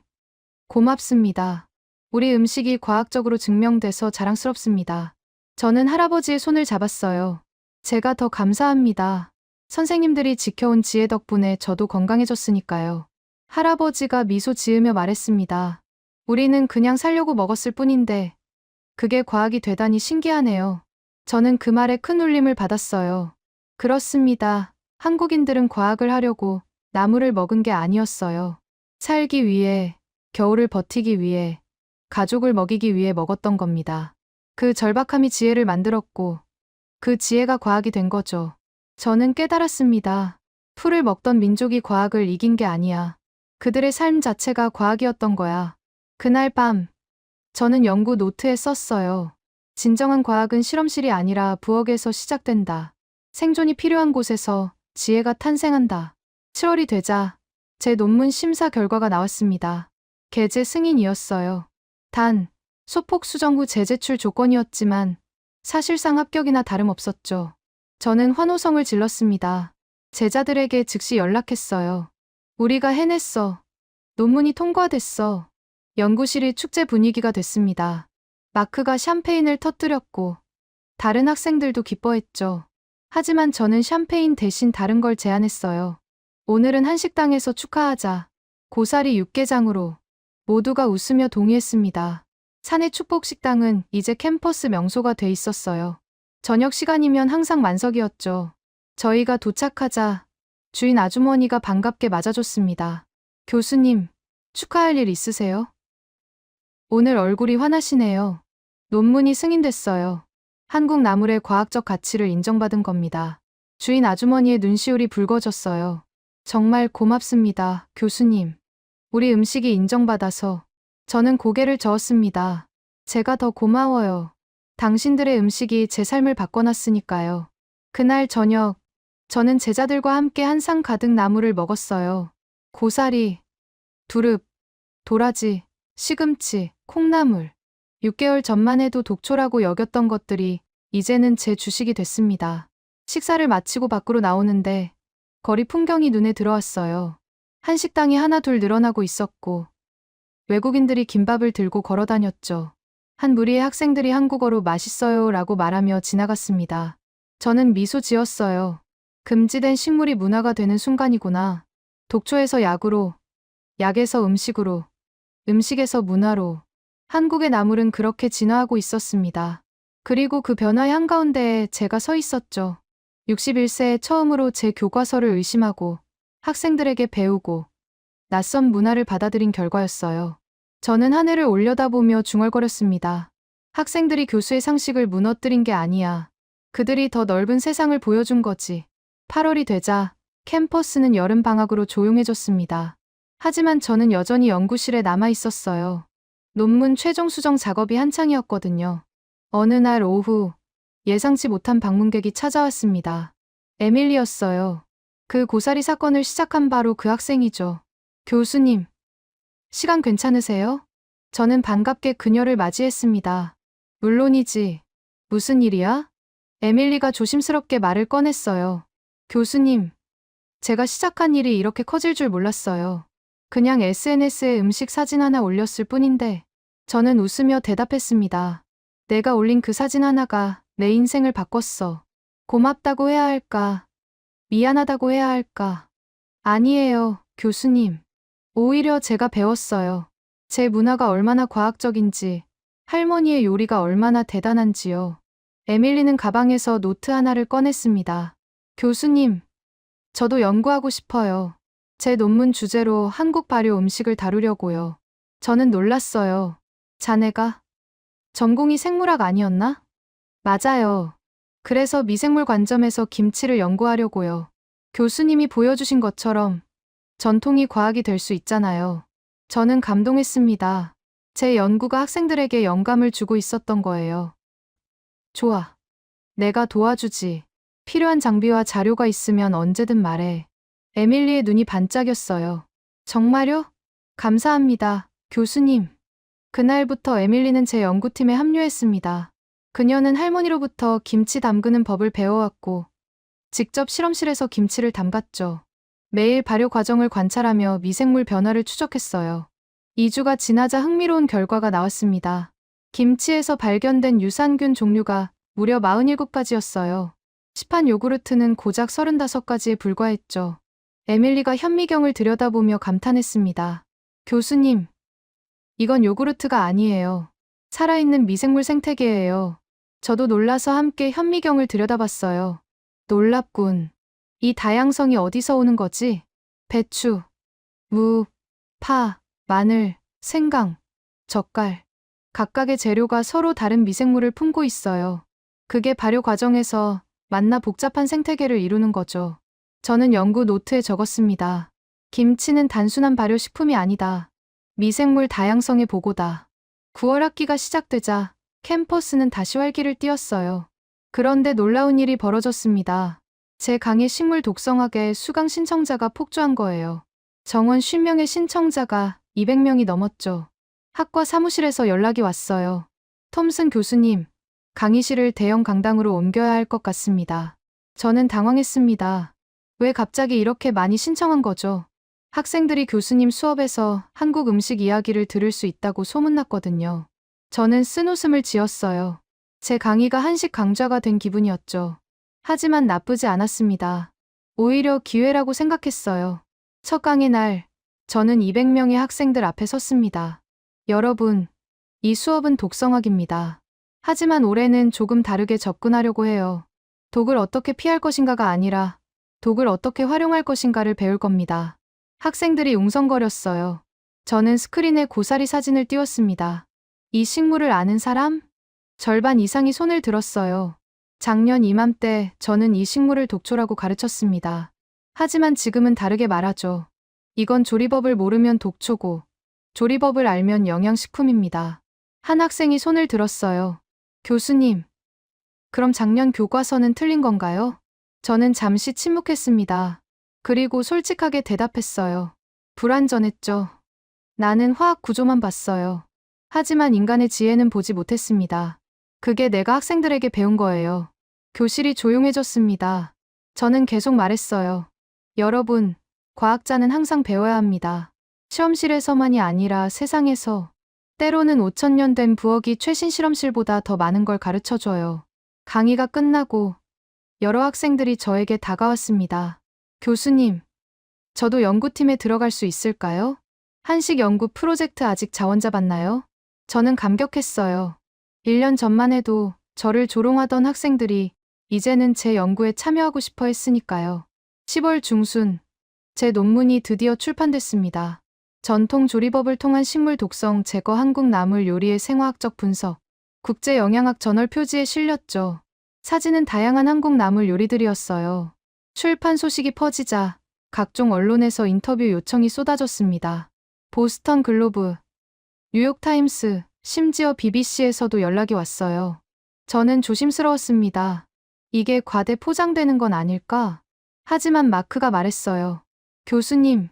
고맙습니다. 우리 음식이 과학적으로 증명돼서 자랑스럽습니다. 저는 할아버지의 손을 잡았어요. 제가 더 감사합니다. 선생님들이 지켜온 지혜 덕분에 저도 건강해졌으니까요. 할아버지가 미소 지으며 말했습니다. 우리는 그냥 살려고 먹었을 뿐인데 그게 과학이 되다니 신기하네요. 저는 그 말에 큰 울림을 받았어요. 그렇습니다. 한국인들은 과학을 하려고 나무를 먹은 게 아니었어요. 살기 위해, 겨울을 버티기 위해, 가족을 먹이기 위해 먹었던 겁니다. 그 절박함이 지혜를 만들었고, 그 지혜가 과학이 된 거죠. 저는 깨달았습니다. 풀을 먹던 민족이 과학을 이긴 게 아니야. 그들의 삶 자체가 과학이었던 거야. 그날 밤, 저는 연구 노트에 썼어요. 진정한 과학은 실험실이 아니라 부엌에서 시작된다. 생존이 필요한 곳에서 지혜가 탄생한다. 7월이 되자 제 논문 심사 결과가 나왔습니다. 개제 승인이었어요. 단, 소폭 수정 후 재제출 조건이었지만 사실상 합격이나 다름없었죠. 저는 환호성을 질렀습니다. 제자들에게 즉시 연락했어요. 우리가 해냈어. 논문이 통과됐어. 연구실이 축제 분위기가 됐습니다. 마크가 샴페인을 터뜨렸고 다른 학생들도 기뻐했죠. 하지만 저는 샴페인 대신 다른 걸 제안했어요. 오늘은 한식당에서 축하하자. 고사리 육개장으로. 모두가 웃으며 동의했습니다. 사내 축복식당은 이제 캠퍼스 명소가 돼 있었어요. 저녁 시간이면 항상 만석이었죠. 저희가 도착하자 주인 아주머니가 반갑게 맞아줬습니다. 교수님, 축하할 일 있으세요? 오늘 얼굴이 환하시네요. 논문이 승인됐어요. 한국 나물의 과학적 가치를 인정받은 겁니다. 주인 아주머니의 눈시울이 붉어졌어요. 정말 고맙습니다, 교수님. 우리 음식이 인정받아서. 저는 고개를 저었습니다. 제가 더 고마워요. 당신들의 음식이 제 삶을 바꿔놨으니까요. 그날 저녁, 저는 제자들과 함께 한 상 가득 나물을 먹었어요. 고사리, 두릅, 도라지, 시금치, 콩나물. 6개월 전만 해도 독초라고 여겼던 것들이 이제는 제 주식이 됐습니다. 식사를 마치고 밖으로 나오는데 거리 풍경이 눈에 들어왔어요. 한식당이 하나 둘 늘어나고 있었고 외국인들이 김밥을 들고 걸어 다녔죠. 한 무리의 학생들이 한국어로 맛있어요 라고 말하며 지나갔습니다. 저는 미소 지었어요. 금지된 식물이 문화가 되는 순간이구나. 독초에서 약으로, 약에서 음식으로, 음식에서 문화로. 한국의 나물은 그렇게 진화하고 있었습니다. 그리고 그 변화의 한가운데에 제가 서 있었죠. 61세에 처음으로 제 교과서를 의심하고 학생들에게 배우고 낯선 문화를 받아들인 결과였어요. 저는 하늘을 올려다보며 중얼거렸습니다. 학생들이 교수의 상식을 무너뜨린 게 아니야. 그들이 더 넓은 세상을 보여준 거지. 8월이 되자 캠퍼스는 여름방학으로 조용해졌습니다. 하지만 저는 여전히 연구실에 남아 있었어요. 논문 최종 수정 작업이 한창이었거든요. 어느 날 오후 예상치 못한 방문객이 찾아왔습니다. 에밀리였어요. 그 고사리 사건을 시작한 바로 그 학생이죠. 교수님, 시간 괜찮으세요? 저는 반갑게 그녀를 맞이했습니다. 물론이지. 무슨 일이야? 에밀리가 조심스럽게 말을 꺼냈어요. 교수님, 제가 시작한 일이 이렇게 커질 줄 몰랐어요. 그냥 SNS에 음식 사진 하나 올렸을 뿐인데 저는 웃으며 대답했습니다. 내가 올린 그 사진 하나가 내 인생을 바꿨어. 고맙다고 해야 할까? 미안하다고 해야 할까? 아니에요, 교수님. 오히려 제가 배웠어요. 제 문화가 얼마나 과학적인지, 할머니의 요리가 얼마나 대단한지요. 에밀리는 가방에서 노트 하나를 꺼냈습니다. 교수님, 저도 연구하고 싶어요. 제 논문 주제로 한국 발효 음식을 다루려고요. 저는 놀랐어요. 자네가? 전공이 생물학 아니었나? 맞아요. 그래서 미생물 관점에서 김치를 연구하려고요. 교수님이 보여주신 것처럼 전통이 과학이 될 수 있잖아요. 저는 감동했습니다. 제 연구가 학생들에게 영감을 주고 있었던 거예요. 좋아. 내가 도와주지. 필요한 장비와 자료가 있으면 언제든 말해. 에밀리의 눈이 반짝였어요. 정말요? 감사합니다, 교수님. 그날부터 에밀리는 제 연구팀에 합류했습니다. 그녀는 할머니로부터 김치 담그는 법을 배워왔고 직접 실험실에서 김치를 담갔죠. 매일 발효 과정을 관찰하며 미생물 변화를 추적했어요. 2주가 지나자 흥미로운 결과가 나왔습니다. 김치에서 발견된 유산균 종류가 무려 47가지였어요. 시판 요구르트는 고작 35가지에 불과했죠. 에밀리가 현미경을 들여다보며 감탄했습니다. 교수님, 이건 요구르트가 아니에요. 살아있는 미생물 생태계예요. 저도 놀라서 함께 현미경을 들여다봤어요. 놀랍군. 이 다양성이 어디서 오는 거지? 배추, 무, 파, 마늘, 생강, 젓갈. 각각의 재료가 서로 다른 미생물을 품고 있어요. 그게 발효 과정에서 만나 복잡한 생태계를 이루는 거죠. 저는 연구 노트에 적었습니다. 김치는 단순한 발효식품이 아니다. 미생물 다양성의 보고다. 9월 학기가 시작되자 캠퍼스는 다시 활기를 띠었어요. 그런데 놀라운 일이 벌어졌습니다. 제 강의 식물 독성학에 수강 신청자가 폭주한 거예요. 정원 50명의 신청자가 200명이 넘었죠. 학과 사무실에서 연락이 왔어요. 톰슨 교수님, 강의실을 대형 강당으로 옮겨야 할 것 같습니다. 저는 당황했습니다. 왜 갑자기 이렇게 많이 신청한 거죠? 학생들이 교수님 수업에서 한국 음식 이야기를 들을 수 있다고 소문났거든요. 저는 쓴웃음을 지었어요. 제 강의가 한식 강좌가 된 기분이었죠. 하지만 나쁘지 않았습니다. 오히려 기회라고 생각했어요. 첫 강의 날, 저는 200명의 학생들 앞에 섰습니다. 여러분, 이 수업은 독성학입니다. 하지만 올해는 조금 다르게 접근하려고 해요. 독을 어떻게 피할 것인가가 아니라 독을 어떻게 활용할 것인가를 배울 겁니다. 학생들이 웅성거렸어요. 저는 스크린에 고사리 사진을 띄웠습니다. 이 식물을 아는 사람? 절반 이상이 손을 들었어요. 작년 이맘때 저는 이 식물을 독초라고 가르쳤습니다. 하지만 지금은 다르게 말하죠. 이건 조리법을 모르면 독초고, 조리법을 알면 영양식품입니다. 한 학생이 손을 들었어요. 교수님, 그럼 작년 교과서는 틀린 건가요? 저는 잠시 침묵했습니다. 그리고 솔직하게 대답했어요. 불완전했죠. 나는 화학 구조만 봤어요. 하지만 인간의 지혜는 보지 못했습니다. 그게 내가 학생들에게 배운 거예요. 교실이 조용해졌습니다. 저는 계속 말했어요. 여러분, 과학자는 항상 배워야 합니다. 실험실에서만이 아니라 세상에서. 때로는 5,000년 된 부엌이 최신 실험실보다 더 많은 걸 가르쳐줘요. 강의가 끝나고 여러 학생들이 저에게 다가왔습니다. 교수님, 저도 연구팀에 들어갈 수 있을까요? 한식 연구 프로젝트 아직 자원 잡았나요? 저는 감격했어요. 1년 전만 해도 저를 조롱하던 학생들이 이제는 제 연구에 참여하고 싶어 했으니까요. 10월 중순, 제 논문이 드디어 출판됐습니다. 전통 조리법을 통한 식물 독성 제거 한국 나물 요리의 생화학적 분석. 국제 영양학 저널 표지에 실렸죠. 사진은 다양한 한국 나물 요리들이었어요. 출판 소식이 퍼지자 각종 언론에서 인터뷰 요청이 쏟아졌습니다. 보스턴 글로브, 뉴욕타임스, 심지어 BBC에서도 연락이 왔어요. 저는 조심스러웠습니다. 이게 과대 포장되는 건 아닐까? 하지만 마크가 말했어요. 교수님,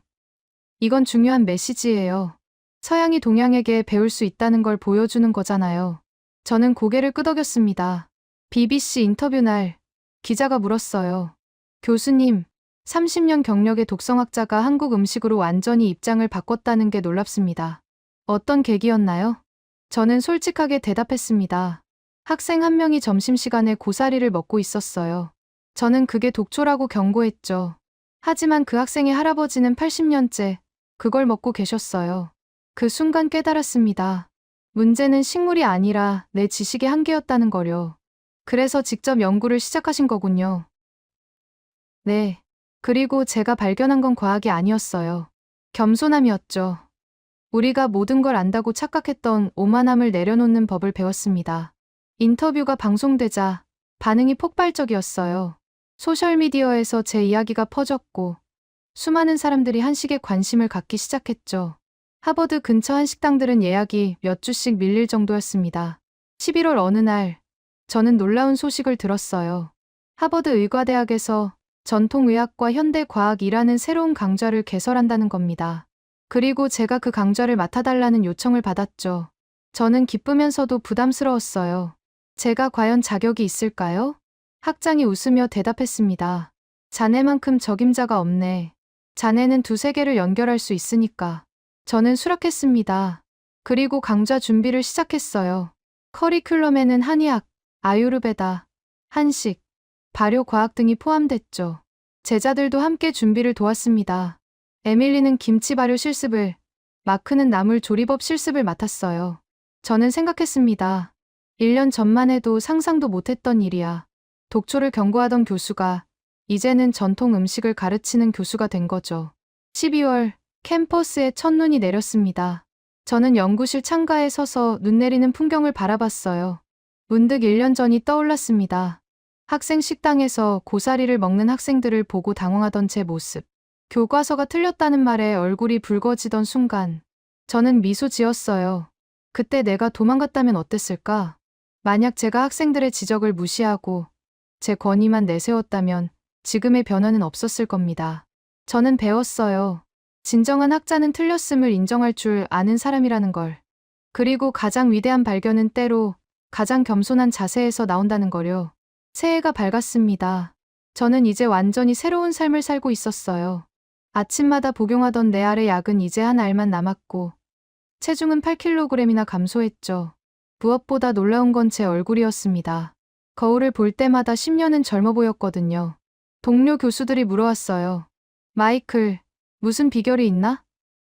이건 중요한 메시지예요. 서양이 동양에게 배울 수 있다는 걸 보여주는 거잖아요. 저는 고개를 끄덕였습니다. BBC 인터뷰 날, 기자가 물었어요. 교수님, 30년 경력의 독성학자가 한국 음식으로 완전히 입장을 바꿨다는 게 놀랍습니다. 어떤 계기였나요? 저는 솔직하게 대답했습니다. 학생 한 명이 점심시간에 고사리를 먹고 있었어요. 저는 그게 독초라고 경고했죠. 하지만 그 학생의 할아버지는 80년째 그걸 먹고 계셨어요. 그 순간 깨달았습니다. 문제는 식물이 아니라 내 지식의 한계였다는 거요. 그래서 직접 연구를 시작하신 거군요. 네. 그리고 제가 발견한 건 과학이 아니었어요. 겸손함이었죠. 우리가 모든 걸 안다고 착각했던 오만함을 내려놓는 법을 배웠습니다. 인터뷰가 방송되자 반응이 폭발적이었어요. 소셜미디어에서 제 이야기가 퍼졌고 수많은 사람들이 한식에 관심을 갖기 시작했죠. 하버드 근처 한식당들은 예약이 몇 주씩 밀릴 정도였습니다. 11월 어느 날 저는 놀라운 소식을 들었어요. 하버드 의과대학에서 전통의학과 현대과학이라는 새로운 강좌를 개설한다는 겁니다. 그리고 제가 그 강좌를 맡아달라는 요청을 받았죠. 저는 기쁘면서도 부담스러웠어요. 제가 과연 자격이 있을까요? 학장이 웃으며 대답했습니다. 자네만큼 적임자가 없네. 자네는 두세 개를 연결할 수 있으니까. 저는 수락했습니다. 그리고 강좌 준비를 시작했어요. 커리큘럼에는 한의학, 아유르베다, 한식, 발효과학 등이 포함됐죠. 제자들도 함께 준비를 도왔습니다. 에밀리는 김치 발효 실습을, 마크는 나물 조리법 실습을 맡았어요. 저는 생각했습니다. 1년 전만 해도 상상도 못했던 일이야. 독초를 경고하던 교수가 이제는 전통 음식을 가르치는 교수가 된 거죠. 12월 캠퍼스에 첫눈이 내렸습니다. 저는 연구실 창가에 서서 눈 내리는 풍경을 바라봤어요. 문득 1년 전이 떠올랐습니다. 학생 식당에서 고사리를 먹는 학생들을 보고 당황하던 제 모습. 교과서가 틀렸다는 말에 얼굴이 붉어지던 순간 저는 미소 지었어요. 그때 내가 도망갔다면 어땠을까? 만약 제가 학생들의 지적을 무시하고 제 권위만 내세웠다면 지금의 변화는 없었을 겁니다. 저는 배웠어요. 진정한 학자는 틀렸음을 인정할 줄 아는 사람이라는 걸. 그리고 가장 위대한 발견은 때로 가장 겸손한 자세에서 나온다는 거요. 새해가 밝았습니다. 저는 이제 완전히 새로운 삶을 살고 있었어요. 아침마다 복용하던 내 알의 약은 이제 한 알만 남았고 체중은 8kg이나 감소했죠. 무엇보다 놀라운 건 제 얼굴이었습니다. 거울을 볼 때마다 10년은 젊어 보였거든요. 동료 교수들이 물어왔어요. 마이클, 무슨 비결이 있나?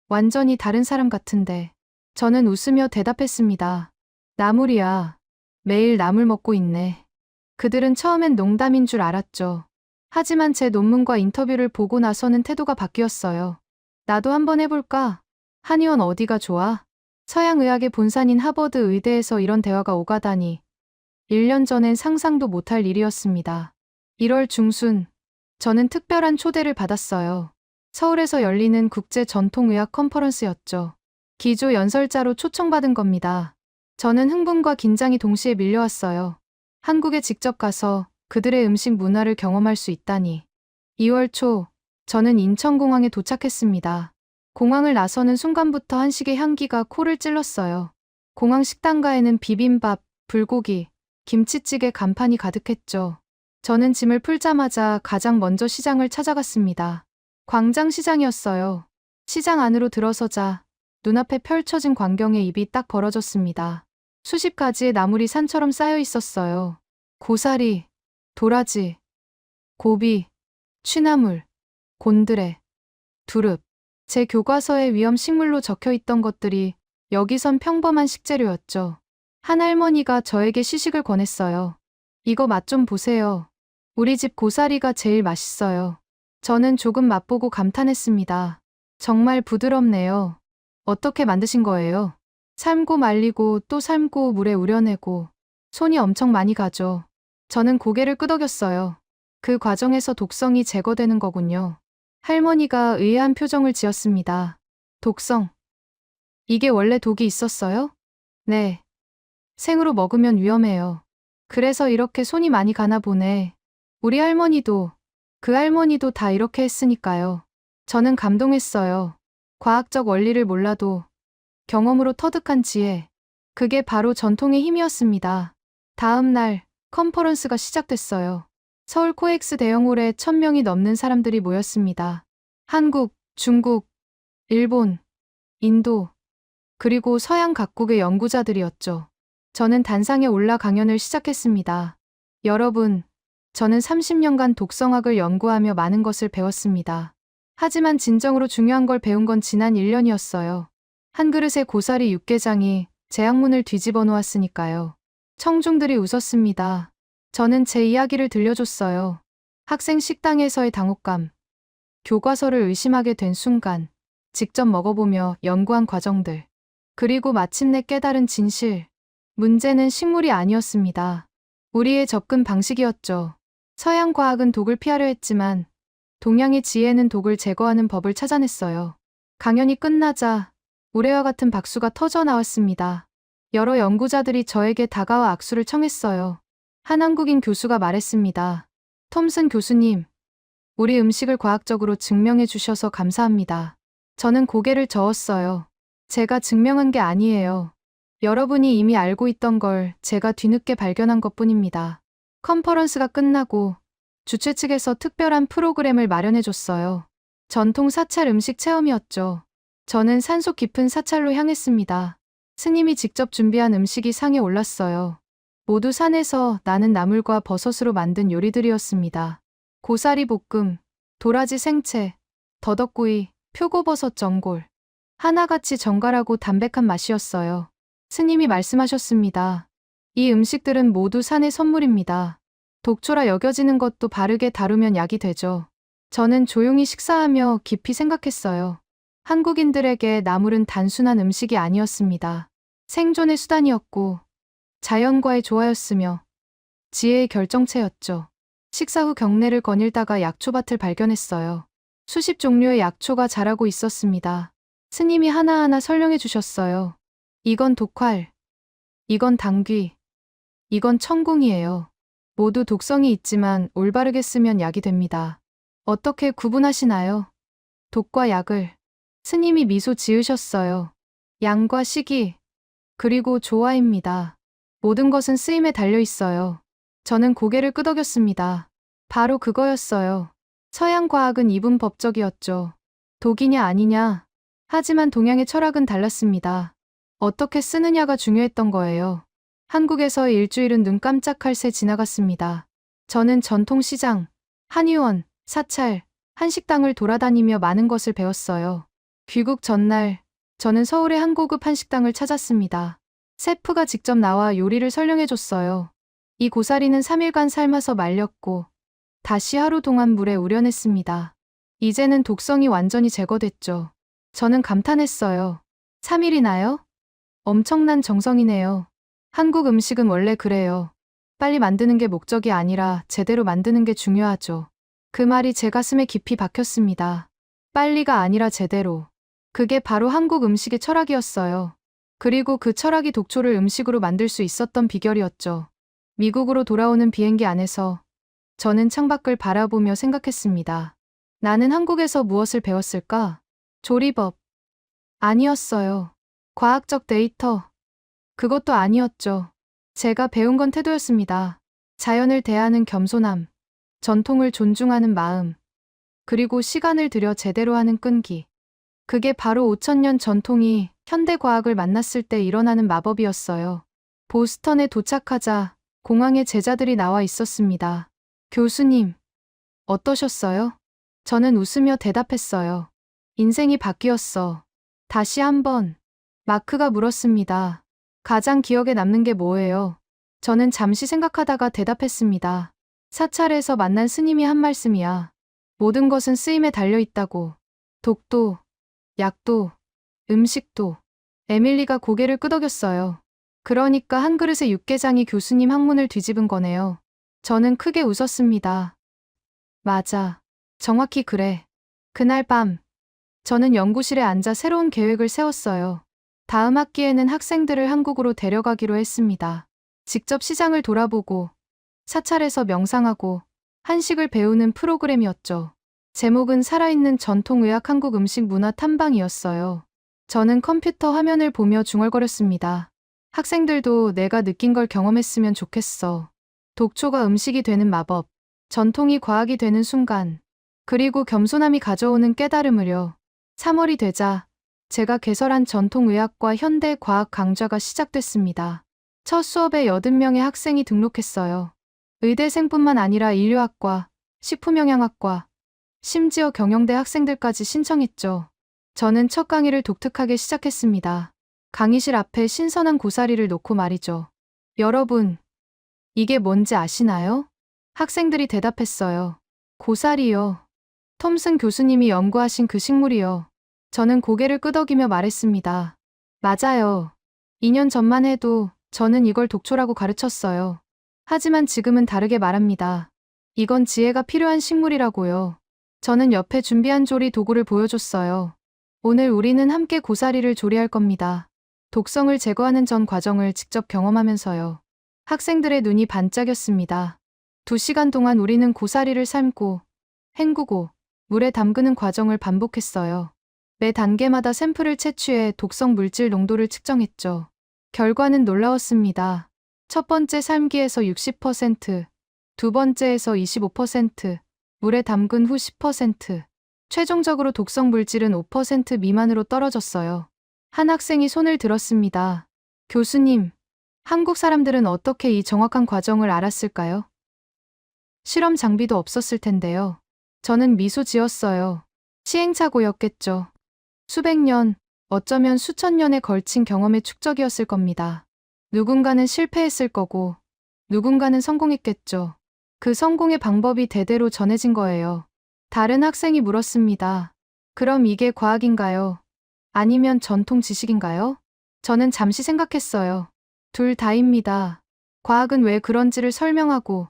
완전히 다른 사람 같은데. 저는 웃으며 대답했습니다. 나물이야. 매일 나물 먹고 있네. 그들은 처음엔 농담인 줄 알았죠. 하지만 제 논문과 인터뷰를 보고 나서는 태도가 바뀌었어요. 나도 한번 해볼까? 한의원 어디가 좋아? 서양의학의 본산인 하버드 의대에서 이런 대화가 오가다니. 1년 전엔 상상도 못할 일이었습니다. 1월 중순, 저는 특별한 초대를 받았어요. 서울에서 열리는 국제 전통의학 컨퍼런스였죠. 기조 연설자로 초청받은 겁니다. 저는 흥분과 긴장이 동시에 밀려왔어요. 한국에 직접 가서 그들의 음식 문화를 경험할 수 있다니. 2월 초, 저는 인천공항에 도착했습니다. 공항을 나서는 순간부터 한식의 향기가 코를 찔렀어요. 공항 식당가에는 비빔밥, 불고기, 김치찌개 간판이 가득했죠. 저는 짐을 풀자마자 가장 먼저 시장을 찾아갔습니다. 광장시장이었어요. 시장 안으로 들어서자 눈앞에 펼쳐진 광경에 입이 딱 벌어졌습니다. 수십 가지의 나물이 산처럼 쌓여 있었어요. 고사리, 도라지, 고비, 취나물, 곤드레, 두릅. 제 교과서에 위험식물로 적혀 있던 것들이 여기선 평범한 식재료였죠. 한 할머니가 저에게 시식을 권했어요. 이거 맛 좀 보세요. 우리 집 고사리가 제일 맛있어요. 저는 조금 맛보고 감탄했습니다. 정말 부드럽네요. 어떻게 만드신 거예요? 삶고 말리고 또 삶고 물에 우려내고 손이 엄청 많이 가죠. 저는 고개를 끄덕였어요. 그 과정에서 독성이 제거되는 거군요. 할머니가 의아한 표정을 지었습니다. 독성. 이게 원래 독이 있었어요? 네. 생으로 먹으면 위험해요. 그래서 이렇게 손이 많이 가나 보네. 우리 할머니도, 그 할머니도 다 이렇게 했으니까요. 저는 감동했어요. 과학적 원리를 몰라도 경험으로 터득한 지혜. 그게 바로 전통의 힘이었습니다. 다음 날 컨퍼런스가 시작됐어요. 서울 코엑스 대형홀에 1000명이 넘는 사람들이 모였습니다. 한국, 중국, 일본, 인도, 그리고 서양 각국의 연구자들이었죠. 저는 단상에 올라 강연을 시작했습니다. 여러분, 저는 30년간 독성학을 연구하며 많은 것을 배웠습니다. 하지만 진정으로 중요한 걸 배운 건 지난 1년이었어요. 한 그릇의 고사리 육개장이 제 학문을 뒤집어 놓았으니까요. 청중들이 웃었습니다. 저는 제 이야기를 들려줬어요. 학생 식당에서의 당혹감, 교과서를 의심하게 된 순간, 직접 먹어보며 연구한 과정들, 그리고 마침내 깨달은 진실. 문제는 식물이 아니었습니다. 우리의 접근 방식이었죠. 서양 과학은 독을 피하려 했지만 동양의 지혜는 독을 제거하는 법을 찾아냈어요. 강연이 끝나자 우레와 같은 박수가 터져 나왔습니다. 여러 연구자들이 저에게 다가와 악수를 청했어요. 한 한국인 교수가 말했습니다. 톰슨 교수님, 우리 음식을 과학적으로 증명해 주셔서 감사합니다. 저는 고개를 저었어요. 제가 증명한 게 아니에요. 여러분이 이미 알고 있던 걸 제가 뒤늦게 발견한 것뿐입니다. 컨퍼런스가 끝나고 주최 측에서 특별한 프로그램을 마련해줬어요. 전통 사찰 음식 체험이었죠. 저는 산속 깊은 사찰로 향했습니다. 스님이 직접 준비한 음식이 상에 올랐어요. 모두 산에서 나는 나물과 버섯으로 만든 요리들이었습니다. 고사리 볶음, 도라지 생채, 더덕구이, 표고버섯 전골. 하나같이 정갈하고 담백한 맛이었어요. 스님이 말씀하셨습니다. 이 음식들은 모두 산의 선물입니다. 독초라 여겨지는 것도 바르게 다루면 약이 되죠. 저는 조용히 식사하며 깊이 생각했어요. 한국인들에게 나물은 단순한 음식이 아니었습니다. 생존의 수단이었고, 자연과의 조화였으며, 지혜의 결정체였죠. 식사 후 경내를 거닐다가 약초밭을 발견했어요. 수십 종류의 약초가 자라고 있었습니다. 스님이 하나하나 설명해 주셨어요. 이건 독활, 이건 당귀, 이건 청궁이에요. 모두 독성이 있지만 올바르게 쓰면 약이 됩니다. 어떻게 구분하시나요? 독과 약을. 스님이 미소 지으셨어요. 양과 식이, 그리고 조화입니다. 모든 것은 쓰임에 달려 있어요. 저는 고개를 끄덕였습니다. 바로 그거였어요. 서양 과학은 이분법적이었죠. 독이냐 아니냐. 하지만 동양의 철학은 달랐습니다. 어떻게 쓰느냐가 중요했던 거예요. 한국에서의 일주일은 눈 깜짝할 새 지나갔습니다. 저는 전통시장, 한의원, 사찰, 한식당을 돌아다니며 많은 것을 배웠어요. 귀국 전날, 저는 서울의 한 고급 한식당을 찾았습니다. 셰프가 직접 나와 요리를 설명해줬어요. 이 고사리는 3일간 삶아서 말렸고, 다시 하루 동안 물에 우려냈습니다. 이제는 독성이 완전히 제거됐죠. 저는 감탄했어요. 3일이나요? 엄청난 정성이네요. 한국 음식은 원래 그래요. 빨리 만드는 게 목적이 아니라 제대로 만드는 게 중요하죠. 그 말이 제 가슴에 깊이 박혔습니다. 빨리가 아니라 제대로. 그게 바로 한국 음식의 철학이었어요. 그리고 그 철학이 독초를 음식으로 만들 수 있었던 비결이었죠. 미국으로 돌아오는 비행기 안에서 저는 창밖을 바라보며 생각했습니다. 나는 한국에서 무엇을 배웠을까? 조리법. 아니었어요. 과학적 데이터. 그것도 아니었죠. 제가 배운 건 태도였습니다. 자연을 대하는 겸손함, 전통을 존중하는 마음, 그리고 시간을 들여 제대로 하는 끈기. 그게 바로 5,000년 전통이 현대 과학을 만났을 때 일어나는 마법이었어요. 보스턴에 도착하자 공항에 제자들이 나와 있었습니다. 교수님, 어떠셨어요? 저는 웃으며 대답했어요. 인생이 바뀌었어. 다시 한번. 마크가 물었습니다. 가장 기억에 남는 게 뭐예요? 저는 잠시 생각하다가 대답했습니다. 사찰에서 만난 스님이 한 말씀이야. 모든 것은 쓰임에 달려 있다고. 독도, 약도, 음식도. 에밀리가 고개를 끄덕였어요. 그러니까 한 그릇의 육개장이 교수님 학문을 뒤집은 거네요. 저는 크게 웃었습니다. 맞아. 정확히 그래. 그날 밤, 저는 연구실에 앉아 새로운 계획을 세웠어요. 다음 학기에는 학생들을 한국으로 데려가기로 했습니다. 직접 시장을 돌아보고, 사찰에서 명상하고, 한식을 배우는 프로그램이었죠. 제목은 살아있는 전통의학 한국 음식 문화 탐방이었어요. 저는 컴퓨터 화면을 보며 중얼거렸습니다. 학생들도 내가 느낀 걸 경험했으면 좋겠어. 독초가 음식이 되는 마법, 전통이 과학이 되는 순간, 그리고 겸손함이 가져오는 깨달음을요. 3월이 되자 제가 개설한 전통의학과 현대과학 강좌가 시작됐습니다. 첫 수업에 80명의 학생이 등록했어요. 의대생뿐만 아니라 인류학과, 식품영양학과, 심지어 경영대 학생들까지 신청했죠. 저는 첫 강의를 독특하게 시작했습니다. 강의실 앞에 신선한 고사리를 놓고 말이죠. 여러분, 이게 뭔지 아시나요? 학생들이 대답했어요. 고사리요. 톰슨 교수님이 연구하신 그 식물이요. 저는 고개를 끄덕이며 말했습니다. 맞아요. 2년 전만 해도 저는 이걸 독초라고 가르쳤어요. 하지만 지금은 다르게 말합니다. 이건 지혜가 필요한 식물이라고요. 저는 옆에 준비한 조리 도구를 보여줬어요. 오늘 우리는 함께 고사리를 조리할 겁니다. 독성을 제거하는 전 과정을 직접 경험하면서요. 학생들의 눈이 반짝였습니다. 2시간 동안 우리는 고사리를 삶고, 헹구고, 물에 담그는 과정을 반복했어요. 매 단계마다 샘플을 채취해 독성 물질 농도를 측정했죠. 결과는 놀라웠습니다. 첫 번째 삶기에서 60%, 두 번째에서 25%, 물에 담근 후 10%, 최종적으로 독성 물질은 5% 미만으로 떨어졌어요. 한 학생이 손을 들었습니다. 교수님, 한국 사람들은 어떻게 이 정확한 과정을 알았을까요? 실험 장비도 없었을 텐데요. 저는 미소 지었어요. 시행착오였겠죠. 수백 년, 어쩌면 수천 년에 걸친 경험의 축적이었을 겁니다. 누군가는 실패했을 거고, 누군가는 성공했겠죠. 그 성공의 방법이 대대로 전해진 거예요. 다른 학생이 물었습니다. 그럼 이게 과학인가요? 아니면 전통 지식인가요? 저는 잠시 생각했어요. 둘 다입니다. 과학은 왜 그런지를 설명하고,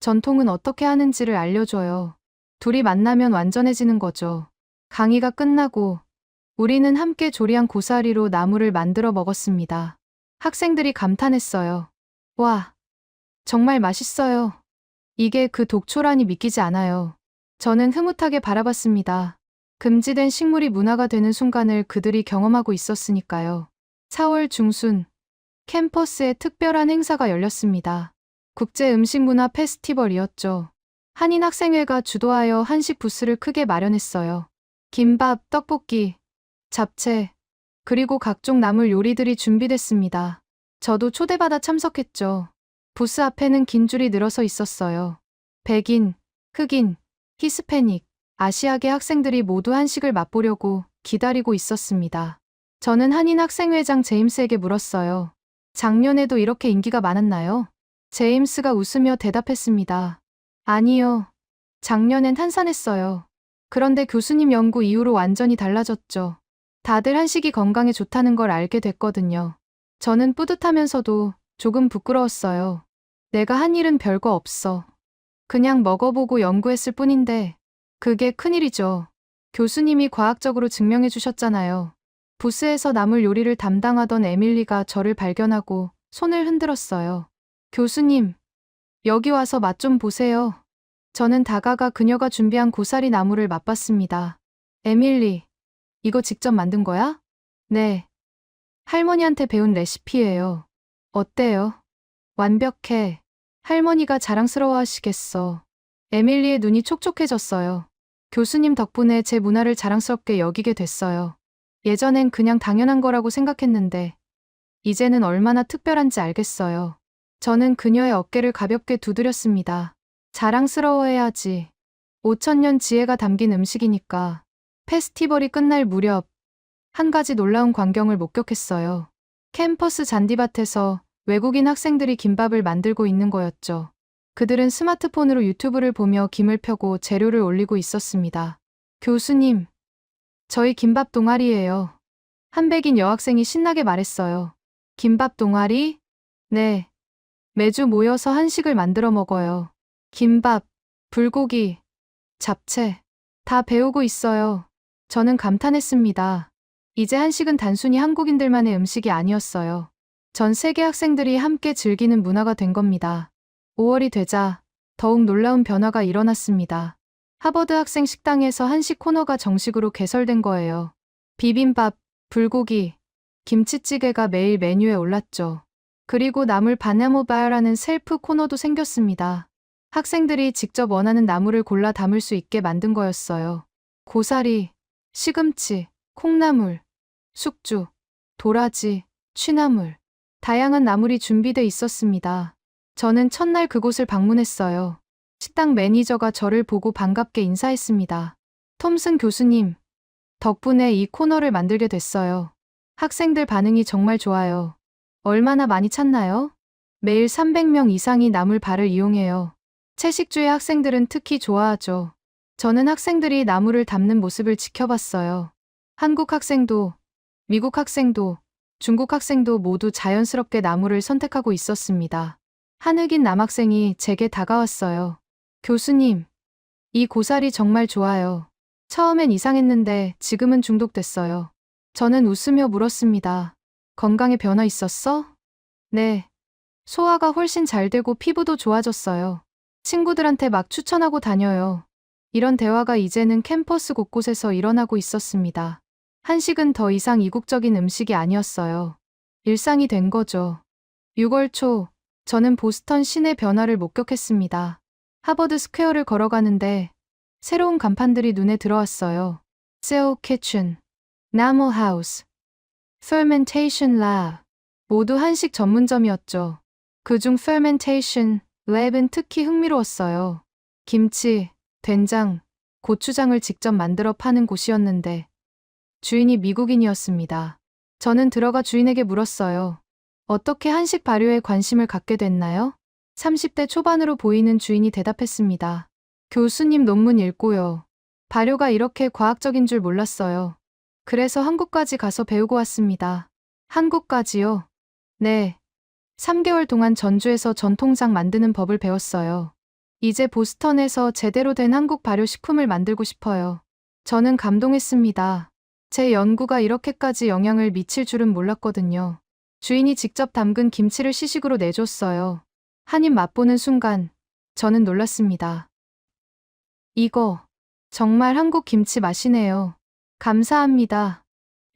전통은 어떻게 하는지를 알려줘요. 둘이 만나면 완전해지는 거죠. 강의가 끝나고, 우리는 함께 조리한 고사리로 나물을 만들어 먹었습니다. 학생들이 감탄했어요. 와, 정말 맛있어요. 이게 그 독초라니 믿기지 않아요. 저는 흐뭇하게 바라봤습니다. 금지된 식물이 문화가 되는 순간을 그들이 경험하고 있었으니까요. 4월 중순, 캠퍼스에 특별한 행사가 열렸습니다. 국제 음식 문화 페스티벌이었죠. 한인 학생회가 주도하여 한식 부스를 크게 마련했어요. 김밥, 떡볶이, 잡채, 그리고 각종 나물 요리들이 준비됐습니다. 저도 초대받아 참석했죠. 부스 앞에는 긴 줄이 늘어서 있었어요. 백인, 흑인, 히스패닉, 아시아계 학생들이 모두 한식을 맛보려고 기다리고 있었습니다. 저는 한인 학생회장 제임스에게 물었어요. 작년에도 이렇게 인기가 많았나요? 제임스가 웃으며 대답했습니다. 아니요. 작년엔 한산했어요. 그런데 교수님 연구 이후로 완전히 달라졌죠. 다들 한식이 건강에 좋다는 걸 알게 됐거든요. 저는 뿌듯하면서도 조금 부끄러웠어요. 내가 한 일은 별거 없어. 그냥 먹어보고 연구했을 뿐인데, 그게 큰일이죠. 교수님이 과학적으로 증명해 주셨잖아요. 부스에서 나물 요리를 담당하던 에밀리가 저를 발견하고 손을 흔들었어요. 교수님, 여기 와서 맛 좀 보세요. 저는 다가가 그녀가 준비한 고사리 나물을 맛봤습니다. 에밀리, 이거 직접 만든 거야? 네. 할머니한테 배운 레시피예요. 어때요? 완벽해. 할머니가 자랑스러워 하시겠어. 에밀리의 눈이 촉촉해졌어요. 교수님 덕분에 제 문화를 자랑스럽게 여기게 됐어요. 예전엔 그냥 당연한 거라고 생각했는데, 이제는 얼마나 특별한지 알겠어요. 저는 그녀의 어깨를 가볍게 두드렸습니다. 자랑스러워해야지. 5,000년 지혜가 담긴 음식이니까. 페스티벌이 끝날 무렵, 한 가지 놀라운 광경을 목격했어요. 캠퍼스 잔디밭에서 외국인 학생들이 김밥을 만들고 있는 거였죠. 그들은 스마트폰으로 유튜브를 보며 김을 펴고 재료를 올리고 있었습니다. 교수님, 저희 김밥 동아리예요. 한 백인 여학생이 신나게 말했어요. 김밥 동아리? 네. 매주 모여서 한식을 만들어 먹어요. 김밥, 불고기, 잡채, 다 배우고 있어요. 저는 감탄했습니다. 이제 한식은 단순히 한국인들만의 음식이 아니었어요. 전 세계 학생들이 함께 즐기는 문화가 된 겁니다. 5월이 되자 더욱 놀라운 변화가 일어났습니다. 하버드 학생 식당에서 한식 코너가 정식으로 개설된 거예요. 비빔밥, 불고기, 김치찌개가 매일 메뉴에 올랐죠. 그리고 나물 바나모바야라는 셀프 코너도 생겼습니다. 학생들이 직접 원하는 나물을 골라 담을 수 있게 만든 거였어요. 고사리, 시금치, 콩나물, 숙주, 도라지, 취나물. 다양한 나물이 준비돼 있었습니다. 저는 첫날 그곳을 방문했어요. 식당 매니저가 저를 보고 반갑게 인사했습니다. 톰슨 교수님, 덕분에 이 코너를 만들게 됐어요. 학생들 반응이 정말 좋아요. 얼마나 많이 찾나요? 매일 300명 이상이 나물바를 이용해요. 채식주의 학생들은 특히 좋아하죠. 저는 학생들이 나물을 담는 모습을 지켜봤어요. 한국 학생도, 미국 학생도, 중국 학생도 모두 자연스럽게 나물을 선택하고 있었습니다. 한흑인 남학생이 제게 다가왔어요. 교수님, 이 고사리 정말 좋아요. 처음엔 이상했는데 지금은 중독됐어요. 저는 웃으며 물었습니다. 건강에 변화 있었어? 네. 소화가 훨씬 잘 되고 피부도 좋아졌어요. 친구들한테 막 추천하고 다녀요. 이런 대화가 이제는 캠퍼스 곳곳에서 일어나고 있었습니다. 한식은 더 이상 이국적인 음식이 아니었어요. 일상이 된 거죠. 6월 초, 저는 보스턴 시내 변화를 목격했습니다. 하버드 스퀘어를 걸어가는데 새로운 간판들이 눈에 들어왔어요. Cell Kitchen, Namo House, Fermentation Lab. 모두 한식 전문점이었죠. 그중 Fermentation Lab은 특히 흥미로웠어요. 김치, 된장, 고추장을 직접 만들어 파는 곳이었는데 주인이 미국인이었습니다. 저는 들어가 주인에게 물었어요. 어떻게 한식 발효에 관심을 갖게 됐나요? 30대 초반으로 보이는 주인이 대답했습니다. 교수님 논문 읽고요. 발효가 이렇게 과학적인 줄 몰랐어요. 그래서 한국까지 가서 배우고 왔습니다. 한국까지요? 네. 3개월 동안 전주에서 전통장 만드는 법을 배웠어요. 이제 보스턴에서 제대로 된 한국 발효식품을 만들고 싶어요. 저는 감동했습니다. 제 연구가 이렇게까지 영향을 미칠 줄은 몰랐거든요. 주인이 직접 담근 김치를 시식으로 내줬어요. 한 입 맛보는 순간 저는 놀랐습니다. 이거 정말 한국 김치 맛이네요. 감사합니다.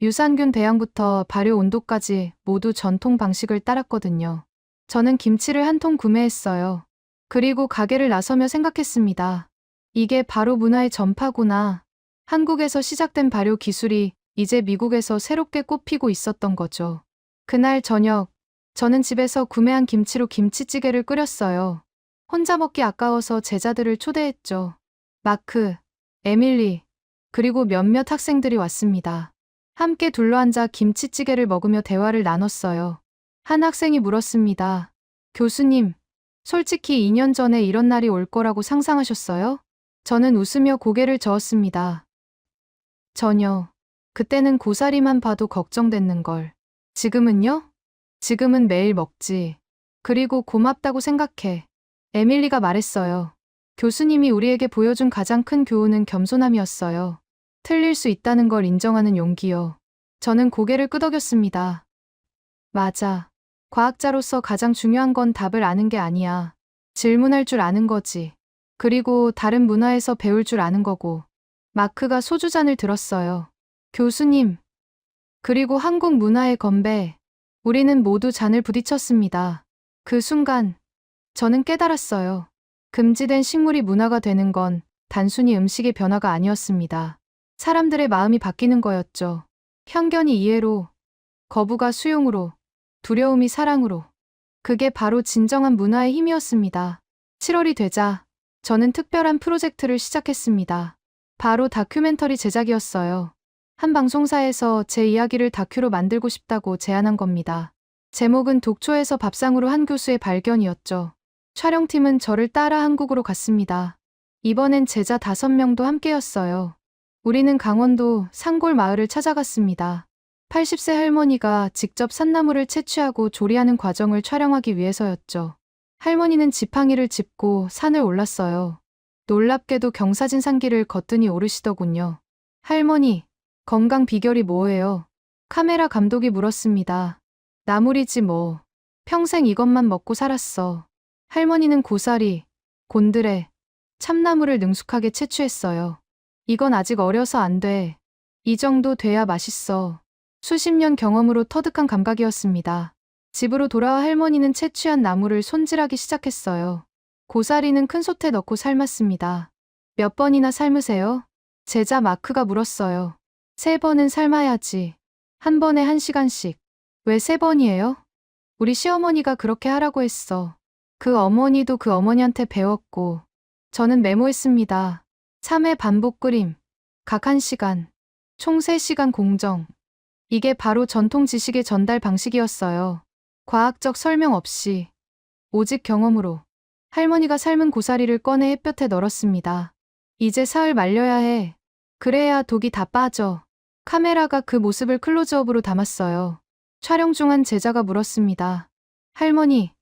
유산균 배양부터 발효 온도까지 모두 전통 방식을 따랐거든요. 저는 김치를 한 통 구매했어요. 그리고 가게를 나서며 생각했습니다. 이게 바로 문화의 전파구나. 한국에서 시작된 발효 기술이 이제 미국에서 새롭게 꽃피고 있었던 거죠. 그날 저녁, 저는 집에서 구매한 김치로 김치찌개를 끓였어요. 혼자 먹기 아까워서 제자들을 초대했죠. 마크, 에밀리, 그리고 몇몇 학생들이 왔습니다. 함께 둘러앉아 김치찌개를 먹으며 대화를 나눴어요. 한 학생이 물었습니다. 교수님, 솔직히 2년 전에 이런 날이 올 거라고 상상하셨어요? 저는 웃으며 고개를 저었습니다. 전혀. 그때는 고사리만 봐도 걱정됐는걸. 지금은요? 지금은 매일 먹지. 그리고 고맙다고 생각해. 에밀리가 말했어요. 교수님이 우리에게 보여준 가장 큰 교훈은 겸손함이었어요. 틀릴 수 있다는 걸 인정하는 용기요. 저는 고개를 끄덕였습니다. 맞아. 과학자로서 가장 중요한 건 답을 아는 게 아니야. 질문할 줄 아는 거지. 그리고 다른 문화에서 배울 줄 아는 거고. 마크가 소주잔을 들었어요. 교수님. 그리고 한국 문화의 건배. 우리는 모두 잔을 부딪혔습니다. 그 순간 저는 깨달았어요. 금지된 식물이 문화가 되는 건 단순히 음식의 변화가 아니었습니다. 사람들의 마음이 바뀌는 거였죠. 편견이 이해로, 거부가 수용으로, 두려움이 사랑으로. 그게 바로 진정한 문화의 힘이었습니다. 7월이 되자 저는 특별한 프로젝트를 시작했습니다. 바로 다큐멘터리 제작이었어요. 한 방송사에서 제 이야기를 다큐로 만들고 싶다고 제안한 겁니다. 제목은 독초에서 밥상으로 한 교수의 발견이었죠. 촬영팀은 저를 따라 한국으로 갔습니다. 이번엔 제자 5명도 함께였어요. 우리는 강원도 산골 마을을 찾아갔습니다. 80세 할머니가 직접 산나물을 채취하고 조리하는 과정을 촬영하기 위해서였죠. 할머니는 지팡이를 짚고 산을 올랐어요. 놀랍게도 경사진 산길을 거뜬히 오르시더군요. 할머니, 건강 비결이 뭐예요? 카메라 감독이 물었습니다. 나물이지 뭐. 평생 이것만 먹고 살았어. 할머니는 고사리, 곤드레, 참나물을 능숙하게 채취했어요. 이건 아직 어려서 안 돼. 이 정도 돼야 맛있어. 수십 년 경험으로 터득한 감각이었습니다. 집으로 돌아와 할머니는 채취한 나물을 손질하기 시작했어요. 고사리는 큰 솥에 넣고 삶았습니다. 몇 번이나 삶으세요? 제자 마크가 물었어요. 3번은 삶아야지. 한 번에 1시간씩. 왜 3번이에요? 우리 시어머니가 그렇게 하라고 했어. 그 어머니도 그 어머니한테 배웠고. 저는 메모했습니다. 3회 반복 끓임. 각 1시간. 총 3시간 공정. 이게 바로 전통 지식의 전달 방식이었어요. 과학적 설명 없이. 오직 경험으로. 할머니가 삶은 고사리를 꺼내 햇볕에 널었습니다. 이제 사흘 말려야 해. 그래야 독이 다 빠져. 카메라가 그 모습을 클로즈업으로 담았어요. 촬영 중 한 제자가 물었습니다. 할머니,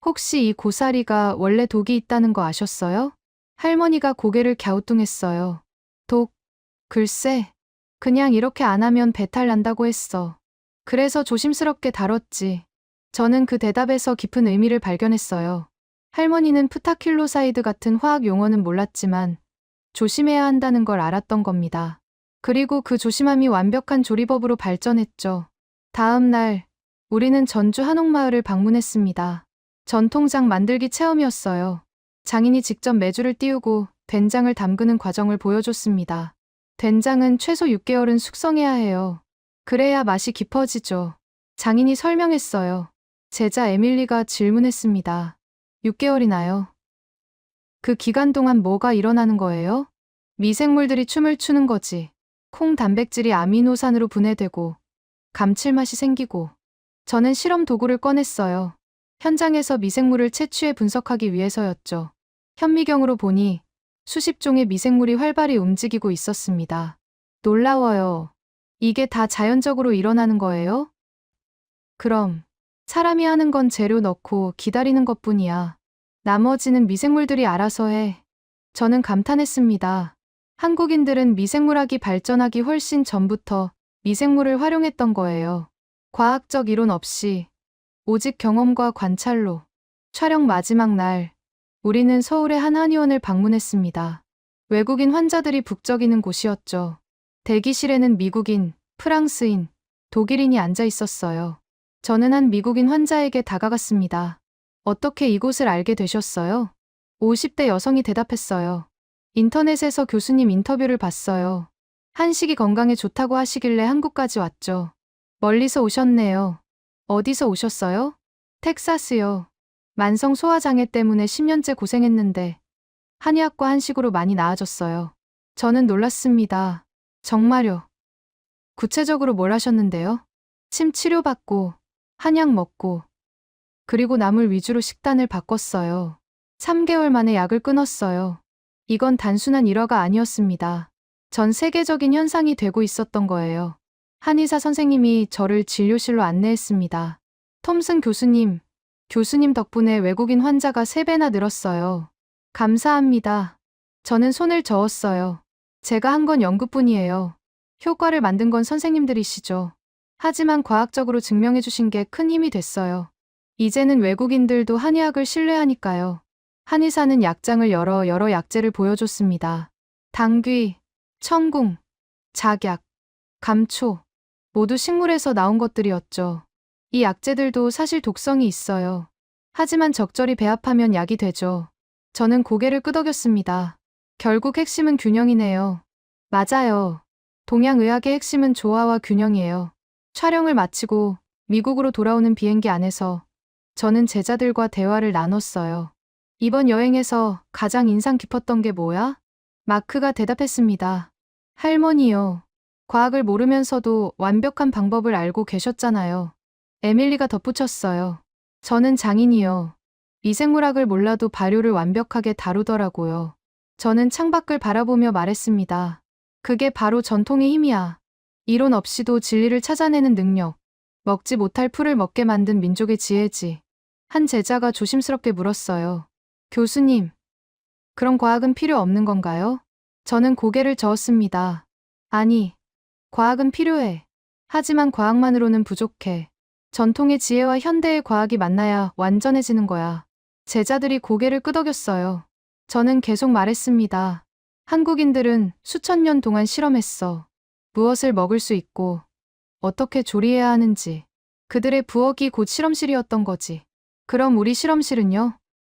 혹시 이 고사리가 원래 독이 있다는 거 아셨어요? 할머니가 고개를 갸우뚱했어요. 독? 글쎄, 그냥 이렇게 안 하면 배탈 난다고 했어. 그래서 조심스럽게 다뤘지. 저는 그 대답에서 깊은 의미를 발견했어요. 할머니는 프타킬로사이드 같은 화학 용어는 몰랐지만 조심해야 한다는 걸 알았던 겁니다. 그리고 그 조심함이 완벽한 조리법으로 발전했죠. 다음 날, 우리는 전주 한옥마을을 방문했습니다. 전통장 만들기 체험이었어요. 장인이 직접 메주를 띄우고 된장을 담그는 과정을 보여줬습니다. 된장은 최소 6개월은 숙성해야 해요. 그래야 맛이 깊어지죠. 장인이 설명했어요. 제자 에밀리가 질문했습니다. 6개월이나요? 그 기간 동안 뭐가 일어나는 거예요? 미생물들이 춤을 추는 거지. 콩 단백질이 아미노산으로 분해되고 감칠맛이 생기고. 저는 실험 도구를 꺼냈어요. 현장에서 미생물을 채취해 분석하기 위해서였죠. 현미경으로 보니 수십 종의 미생물이 활발히 움직이고 있었습니다. 놀라워요. 이게 다 자연적으로 일어나는 거예요? 그럼 사람이 하는 건 재료 넣고 기다리는 것뿐이야. 나머지는 미생물들이 알아서 해. 저는 감탄했습니다. 한국인들은 미생물학이 발전하기 훨씬 전부터 미생물을 활용했던 거예요. 과학적 이론 없이 오직 경험과 관찰로. 촬영 마지막 날, 우리는 서울의 한 한의원을 방문했습니다. 외국인 환자들이 북적이는 곳이었죠. 대기실에는 미국인, 프랑스인, 독일인이 앉아 있었어요. 저는 한 미국인 환자에게 다가갔습니다. 어떻게 이곳을 알게 되셨어요? 50대 여성이 대답했어요. 인터넷에서 교수님 인터뷰를 봤어요. 한식이 건강에 좋다고 하시길래 한국까지 왔죠. 멀리서 오셨네요. 어디서 오셨어요? 텍사스요. 만성 소화장애 때문에 10년째 고생했는데 한의학과 한식으로 많이 나아졌어요. 저는 놀랐습니다. 정말요? 구체적으로 뭘 하셨는데요? 침 치료받고, 한약 먹고, 그리고 나물 위주로 식단을 바꿨어요. 3개월 만에 약을 끊었어요. 이건 단순한 일화가 아니었습니다. 전 세계적인 현상이 되고 있었던 거예요. 한의사 선생님이 저를 진료실로 안내했습니다. 톰슨 교수님, 교수님 덕분에 외국인 환자가 3배나 늘었어요. 감사합니다. 저는 손을 저었어요. 제가 한 건 연구뿐이에요. 효과를 만든 건 선생님들이시죠. 하지만 과학적으로 증명해 주신 게 큰 힘이 됐어요. 이제는 외국인들도 한의학을 신뢰하니까요. 한의사는 약장을 열어 여러 약재를 보여줬습니다. 당귀, 청궁, 작약, 감초, 모두 식물에서 나온 것들이었죠. 이 약재들도 사실 독성이 있어요. 하지만 적절히 배합하면 약이 되죠. 저는 고개를 끄덕였습니다. 결국 핵심은 균형이네요. 맞아요. 동양의학의 핵심은 조화와 균형이에요. 촬영을 마치고 미국으로 돌아오는 비행기 안에서 저는 제자들과 대화를 나눴어요. 이번 여행에서 가장 인상 깊었던 게 뭐야? 마크가 대답했습니다. 할머니요. 과학을 모르면서도 완벽한 방법을 알고 계셨잖아요. 에밀리가 덧붙였어요. 저는 장인이요. 미생물학을 몰라도 발효를 완벽하게 다루더라고요. 저는 창밖을 바라보며 말했습니다. 그게 바로 전통의 힘이야. 이론 없이도 진리를 찾아내는 능력. 먹지 못할 풀을 먹게 만든 민족의 지혜지. 한 제자가 조심스럽게 물었어요. 교수님, 그런 과학은 필요 없는 건가요? 저는 고개를 저었습니다. 아니, 과학은 필요해. 하지만 과학만으로는 부족해. 전통의 지혜와 현대의 과학이 만나야 완전해지는 거야. 제자들이 고개를 끄덕였어요. 저는 계속 말했습니다. 한국인들은 수천 년 동안 실험했어. 무엇을 먹을 수 있고, 어떻게 조리해야 하는지. 그들의 부엌이 곧 실험실이었던 거지. 그럼 우리 실험실은요?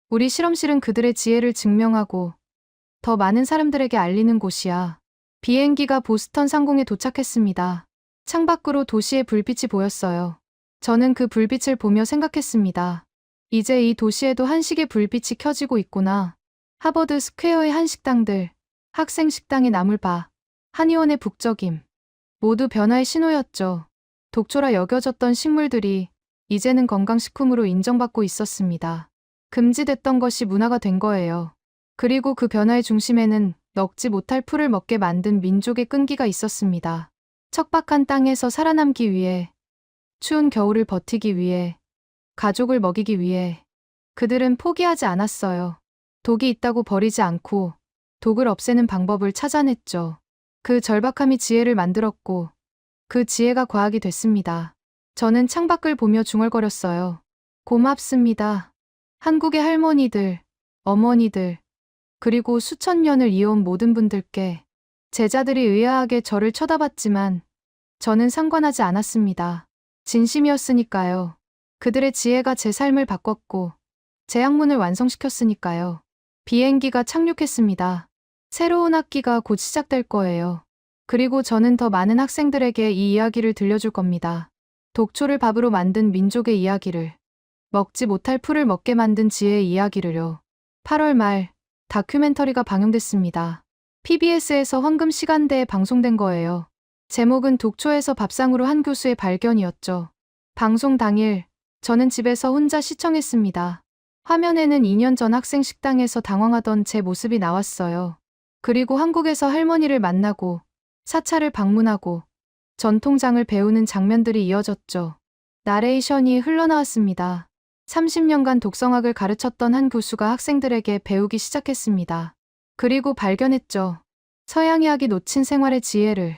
우리 실험실은 그들의 지혜를 증명하고 더 많은 사람들에게 알리는 곳이야. 비행기가 보스턴 상공에 도착했습니다. 창밖으로 도시의 불빛이 보였어요. 저는 그 불빛을 보며 생각했습니다. 이제 이 도시에도 한식의 불빛이 켜지고 있구나. 하버드 스퀘어의 한식당들, 학생 식당의 나물바, 한의원의 북적임. 모두 변화의 신호였죠. 독초라 여겨졌던 식물들이 이제는 건강식품으로 인정받고 있었습니다. 금지됐던 것이 문화가 된 거예요. 그리고 그 변화의 중심에는 먹지 못할 풀을 먹게 만든 민족의 끈기가 있었습니다. 척박한 땅에서 살아남기 위해, 추운 겨울을 버티기 위해, 가족을 먹이기 위해 그들은 포기하지 않았어요. 독이 있다고 버리지 않고 독을 없애는 방법을 찾아냈죠. 그 절박함이 지혜를 만들었고 그 지혜가 과학이 됐습니다. 저는 창밖을 보며 중얼거렸어요. 고맙습니다. 한국의 할머니들, 어머니들, 그리고 수천 년을 이어온 모든 분들께. 제자들이 의아하게 저를 쳐다봤지만 저는 상관하지 않았습니다. 진심이었으니까요. 그들의 지혜가 제 삶을 바꿨고 제 학문을 완성시켰으니까요. 비행기가 착륙했습니다. 새로운 학기가 곧 시작될 거예요. 그리고 저는 더 많은 학생들에게 이 이야기를 들려줄 겁니다. 독초를 밥으로 만든 민족의 이야기를. 먹지 못할 풀을 먹게 만든 지혜의 이야기를요. 8월 말 다큐멘터리가 방영됐습니다. PBS에서 황금 시간대에 방송된 거예요. 제목은 독초에서 밥상으로 한 교수의 발견이었죠. 방송 당일 저는 집에서 혼자 시청했습니다. 화면에는 2년 전 학생 식당에서 당황하던 제 모습이 나왔어요. 그리고 한국에서 할머니를 만나고 사찰을 방문하고 전통장을 배우는 장면들이 이어졌죠. 나레이션이 흘러나왔습니다. 30년간 독성학을 가르쳤던 한 교수가 학생들에게 배우기 시작했습니다. 그리고 발견했죠. 서양의학이 놓친 생활의 지혜를.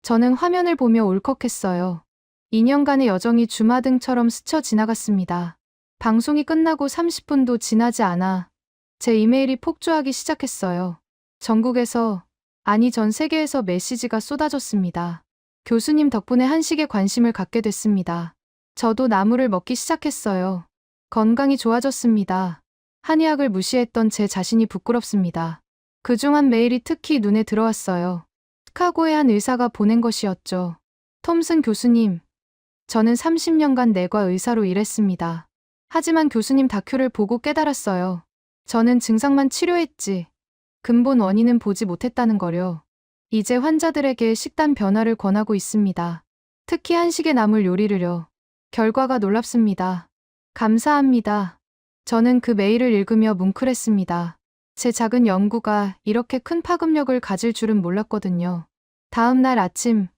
저는 화면을 보며 울컥했어요. 2년간의 여정이 주마등처럼 스쳐 지나갔습니다. 방송이 끝나고 30분도 지나지 않아 제 이메일이 폭주하기 시작했어요. 전국에서, 아니 전 세계에서 메시지가 쏟아졌습니다. 교수님 덕분에 한식에 관심을 갖게 됐습니다. 저도 나물을 먹기 시작했어요. 건강이 좋아졌습니다. 한의학을 무시했던 제 자신이 부끄럽습니다. 그중 한 메일이 특히 눈에 들어왔어요. 시카고의 한 의사가 보낸 것이었죠. 톰슨 교수님, 저는 30년간 내과 의사로 일했습니다. 하지만 교수님 다큐를 보고 깨달았어요. 저는 증상만 치료했지 근본 원인은 보지 못했다는 거요. 이제 환자들에게 식단 변화를 권하고 있습니다. 특히 한식에 나물 요리를요. 결과가 놀랍습니다. 감사합니다. 저는 그 메일을 읽으며 뭉클했습니다. 제 작은 연구가 이렇게 큰 파급력을 가질 줄은 몰랐거든요. 다음 날 아침,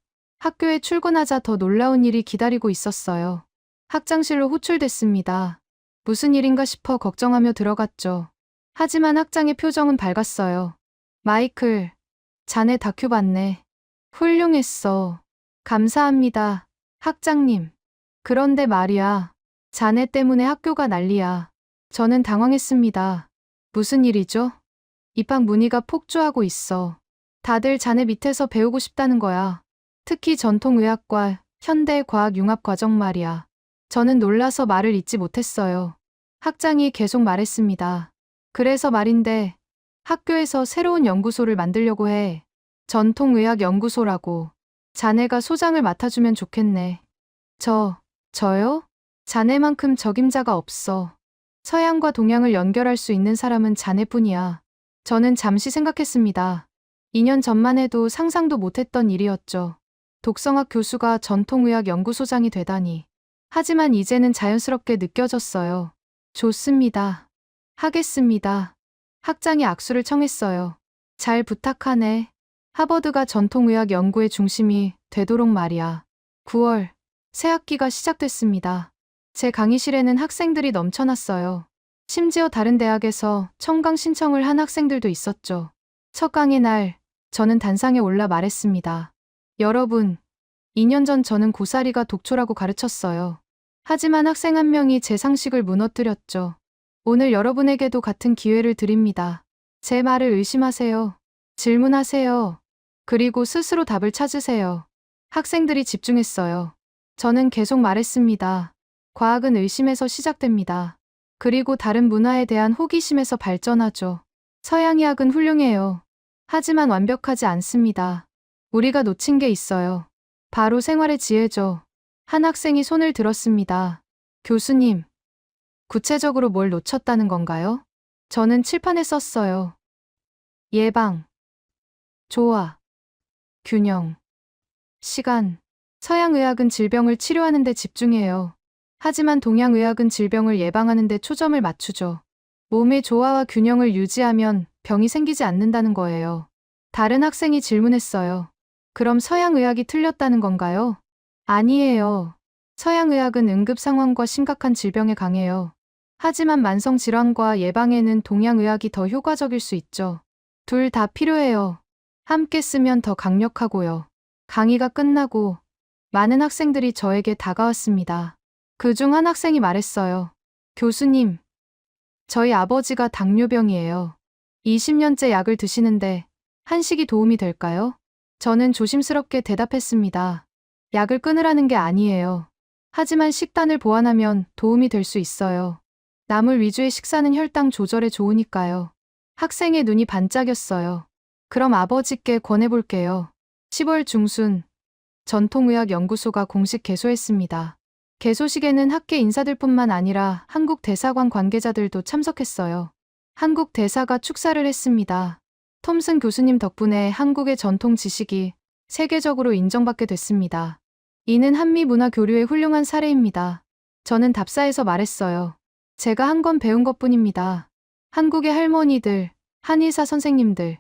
학교에 출근하자 더 놀라운 일이 기다리고 있었어요. 학장실로 호출됐습니다. 무슨 일인가 싶어 걱정하며 들어갔죠. 하지만 학장의 표정은 밝았어요. 마이클, 자네 다큐 봤네. 훌륭했어. 감사합니다, 학장님. 그런데 말이야, 자네 때문에 학교가 난리야. 저는 당황했습니다. 무슨 일이죠? 입학 문의가 폭주하고 있어. 다들 자네 밑에서 배우고 싶다는 거야. 특히 전통의학과 현대과학 융합 과정 말이야. 저는 놀라서 말을 잇지 못했어요. 학장이 계속 말했습니다. 그래서 말인데 학교에서 새로운 연구소를 만들려고 해. 전통의학연구소라고. 자네가 소장을 맡아주면 좋겠네. 저요? 자네만큼 적임자가 없어. 서양과 동양을 연결할 수 있는 사람은 자네뿐이야. 저는 잠시 생각했습니다. 2년 전만 해도 상상도 못했던 일이었죠. 독성학 교수가 전통의학 연구소장이 되다니. 하지만 이제는 자연스럽게 느껴졌어요. 좋습니다. 하겠습니다. 학장이 악수를 청했어요. 잘 부탁하네. 하버드가 전통의학 연구의 중심이 되도록 말이야. 9월, 새 학기가 시작됐습니다. 제 강의실에는 학생들이 넘쳐났어요. 심지어 다른 대학에서 청강 신청을 한 학생들도 있었죠. 첫 강의 날, 저는 단상에 올라 말했습니다. 여러분, 2년 전 저는 고사리가 독초라고 가르쳤어요. 하지만 학생 한 명이 제 상식을 무너뜨렸죠. 오늘 여러분에게도 같은 기회를 드립니다. 제 말을 의심하세요. 질문하세요. 그리고 스스로 답을 찾으세요. 학생들이 집중했어요. 저는 계속 말했습니다. 과학은 의심에서 시작됩니다. 그리고 다른 문화에 대한 호기심에서 발전하죠. 서양의학은 훌륭해요. 하지만 완벽하지 않습니다. 우리가 놓친 게 있어요. 바로 생활의 지혜죠. 한 학생이 손을 들었습니다. 교수님, 구체적으로 뭘 놓쳤다는 건가요? 저는 칠판에 썼어요. 예방, 조화, 균형, 시간. 서양의학은 질병을 치료하는 데 집중해요. 하지만 동양의학은 질병을 예방하는 데 초점을 맞추죠. 몸의 조화와 균형을 유지하면 병이 생기지 않는다는 거예요. 다른 학생이 질문했어요. 그럼 서양의학이 틀렸다는 건가요? 아니에요. 서양의학은 응급 상황과 심각한 질병에 강해요. 하지만 만성 질환과 예방에는 동양의학이 더 효과적일 수 있죠. 둘 다 필요해요. 함께 쓰면 더 강력하고요. 강의가 끝나고 많은 학생들이 저에게 다가왔습니다. 그중 한 학생이 말했어요. 교수님, 저희 아버지가 당뇨병이에요. 20년째 약을 드시는데 한식이 도움이 될까요? 저는 조심스럽게 대답했습니다. 약을 끊으라는 게 아니에요. 하지만 식단을 보완하면 도움이 될 수 있어요. 나물 위주의 식사는 혈당 조절에 좋으니까요. 학생의 눈이 반짝였어요. 그럼 아버지께 권해볼게요. 10월 중순, 전통의학연구소가 공식 개소했습니다. 개소식에는 학계 인사들뿐만 아니라 한국 대사관 관계자들도 참석했어요. 한국 대사가 축사를 했습니다. 톰슨 교수님 덕분에 한국의 전통 지식이 세계적으로 인정받게 됐습니다. 이는 한미 문화 교류의 훌륭한 사례입니다. 저는 답사에서 말했어요. 제가 한 건 배운 것뿐입니다. 한국의 할머니들, 한의사 선생님들,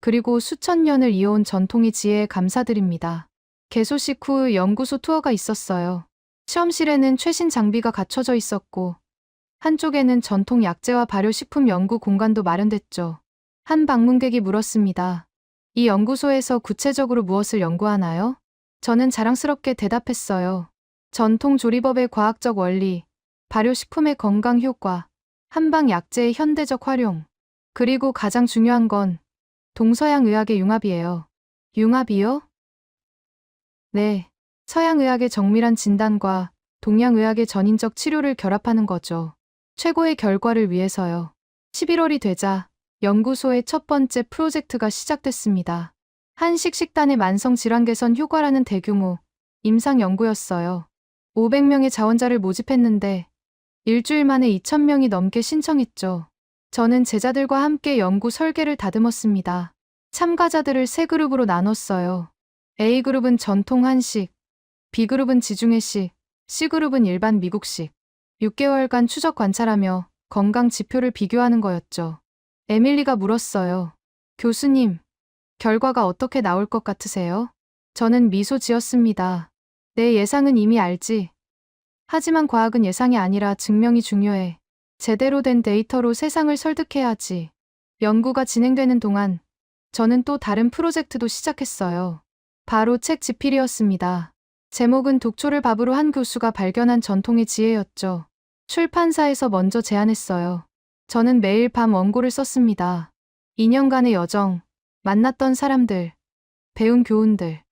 그리고 수천 년을 이어온 전통의 지혜에 감사드립니다. 개소식 후 연구소 투어가 있었어요. 실험실에는 최신 장비가 갖춰져 있었고, 한쪽에는 전통 약재와 발효식품 연구 공간도 마련됐죠. 한 방문객이 물었습니다. 이 연구소에서 구체적으로 무엇을 연구하나요? 저는 자랑스럽게 대답했어요. 전통 조리법의 과학적 원리, 발효식품의 건강 효과, 한방 약재의 현대적 활용, 그리고 가장 중요한 건 동서양 의학의 융합이에요. 융합이요? 네. 서양 의학의 정밀한 진단과 동양 의학의 전인적 치료를 결합하는 거죠. 최고의 결과를 위해서요. 11월이 되자 연구소의 첫 번째 프로젝트가 시작됐습니다. 한식 식단의 만성 질환 개선 효과라는 대규모 임상 연구였어요. 500명의 자원자를 모집했는데 일주일 만에 2,000명이 넘게 신청했죠. 저는 제자들과 함께 연구 설계를 다듬었습니다. 참가자들을 세 그룹으로 나눴어요. A그룹은 전통 한식, B그룹은 지중해식, C그룹은 일반 미국식. 6개월간 추적 관찰하며 건강 지표를 비교하는 거였죠. 에밀리가 물었어요. 교수님, 결과가 어떻게 나올 것 같으세요? 저는 미소 지었습니다. 내 예상은 이미 알지. 하지만 과학은 예상이 아니라 증명이 중요해. 제대로 된 데이터로 세상을 설득해야지. 연구가 진행되는 동안 저는 또 다른 프로젝트도 시작했어요. 바로 책 집필이었습니다. 제목은 독초를 밥으로 한 교수가 발견한 전통의 지혜였죠. 출판사에서 먼저 제안했어요. 저는 매일 밤 원고를 썼습니다. 2년간의 여정, 만났던 사람들, 배운 교훈들,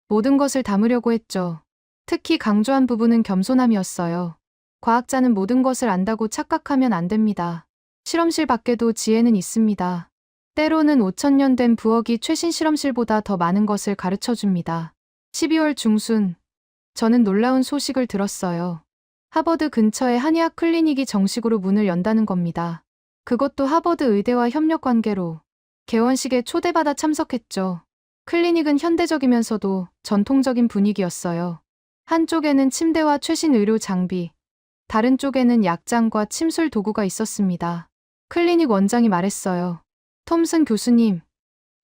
모든 것을 담으려고 했죠. 특히 강조한 부분은 겸손함이었어요. 과학자는 모든 것을 안다고 착각하면 안 됩니다. 실험실 밖에도 지혜는 있습니다. 때로는 5,000년 된 부엌이 최신 실험실보다 더 많은 것을 가르쳐 줍니다. 12월 중순, 저는 놀라운 소식을 들었어요. 하버드 근처에 한의학 클리닉이 정식으로 문을 연다는 겁니다. 그것도 하버드 의대와 협력 관계로. 개원식에 초대받아 참석했죠. 클리닉은 현대적이면서도 전통적인 분위기였어요. 한쪽에는 침대와 최신 의료 장비, 다른 쪽에는 약장과 침술 도구가 있었습니다. 클리닉 원장이 말했어요. 톰슨 교수님,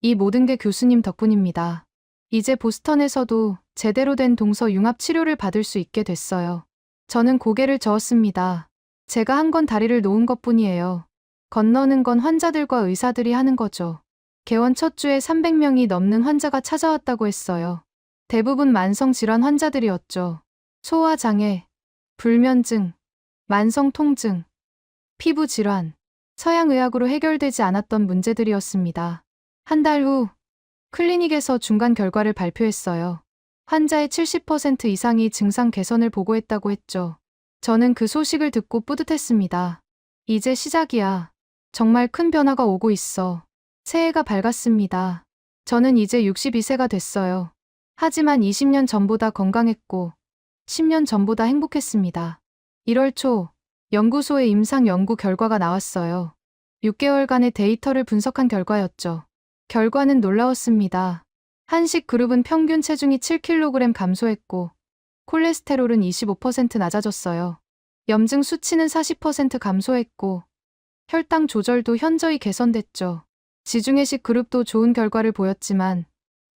이 모든 게 교수님 덕분입니다. 이제 보스턴에서도 제대로 된 동서 융합 치료를 받을 수 있게 됐어요. 저는 고개를 저었습니다. 제가 한 건 다리를 놓은 것뿐이에요. 건너는 건 환자들과 의사들이 하는 거죠. 개원 첫 주에 300명이 넘는 환자가 찾아왔다고 했어요. 대부분 만성질환 환자들이었죠. 소화장애, 불면증, 만성통증, 피부질환, 서양의학으로 해결되지 않았던 문제들이었습니다. 한 달 후, 클리닉에서 중간 결과를 발표했어요. 환자의 70% 이상이 증상 개선을 보고했다고 했죠. 저는 그 소식을 듣고 뿌듯했습니다. 이제 시작이야. 정말 큰 변화가 오고 있어. 새해가 밝았습니다. 저는 이제 62세가 됐어요. 하지만 20년 전보다 건강했고 10년 전보다 행복했습니다. 1월 초 연구소의 임상 연구 결과가 나왔어요. 6개월간의 데이터를 분석한 결과였죠. 결과는 놀라웠습니다. 한식 그룹은 평균 체중이 7kg 감소했고 콜레스테롤은 25% 낮아졌어요. 염증 수치는 40% 감소했고 혈당 조절도 현저히 개선됐죠. 지중해식 그룹도 좋은 결과를 보였지만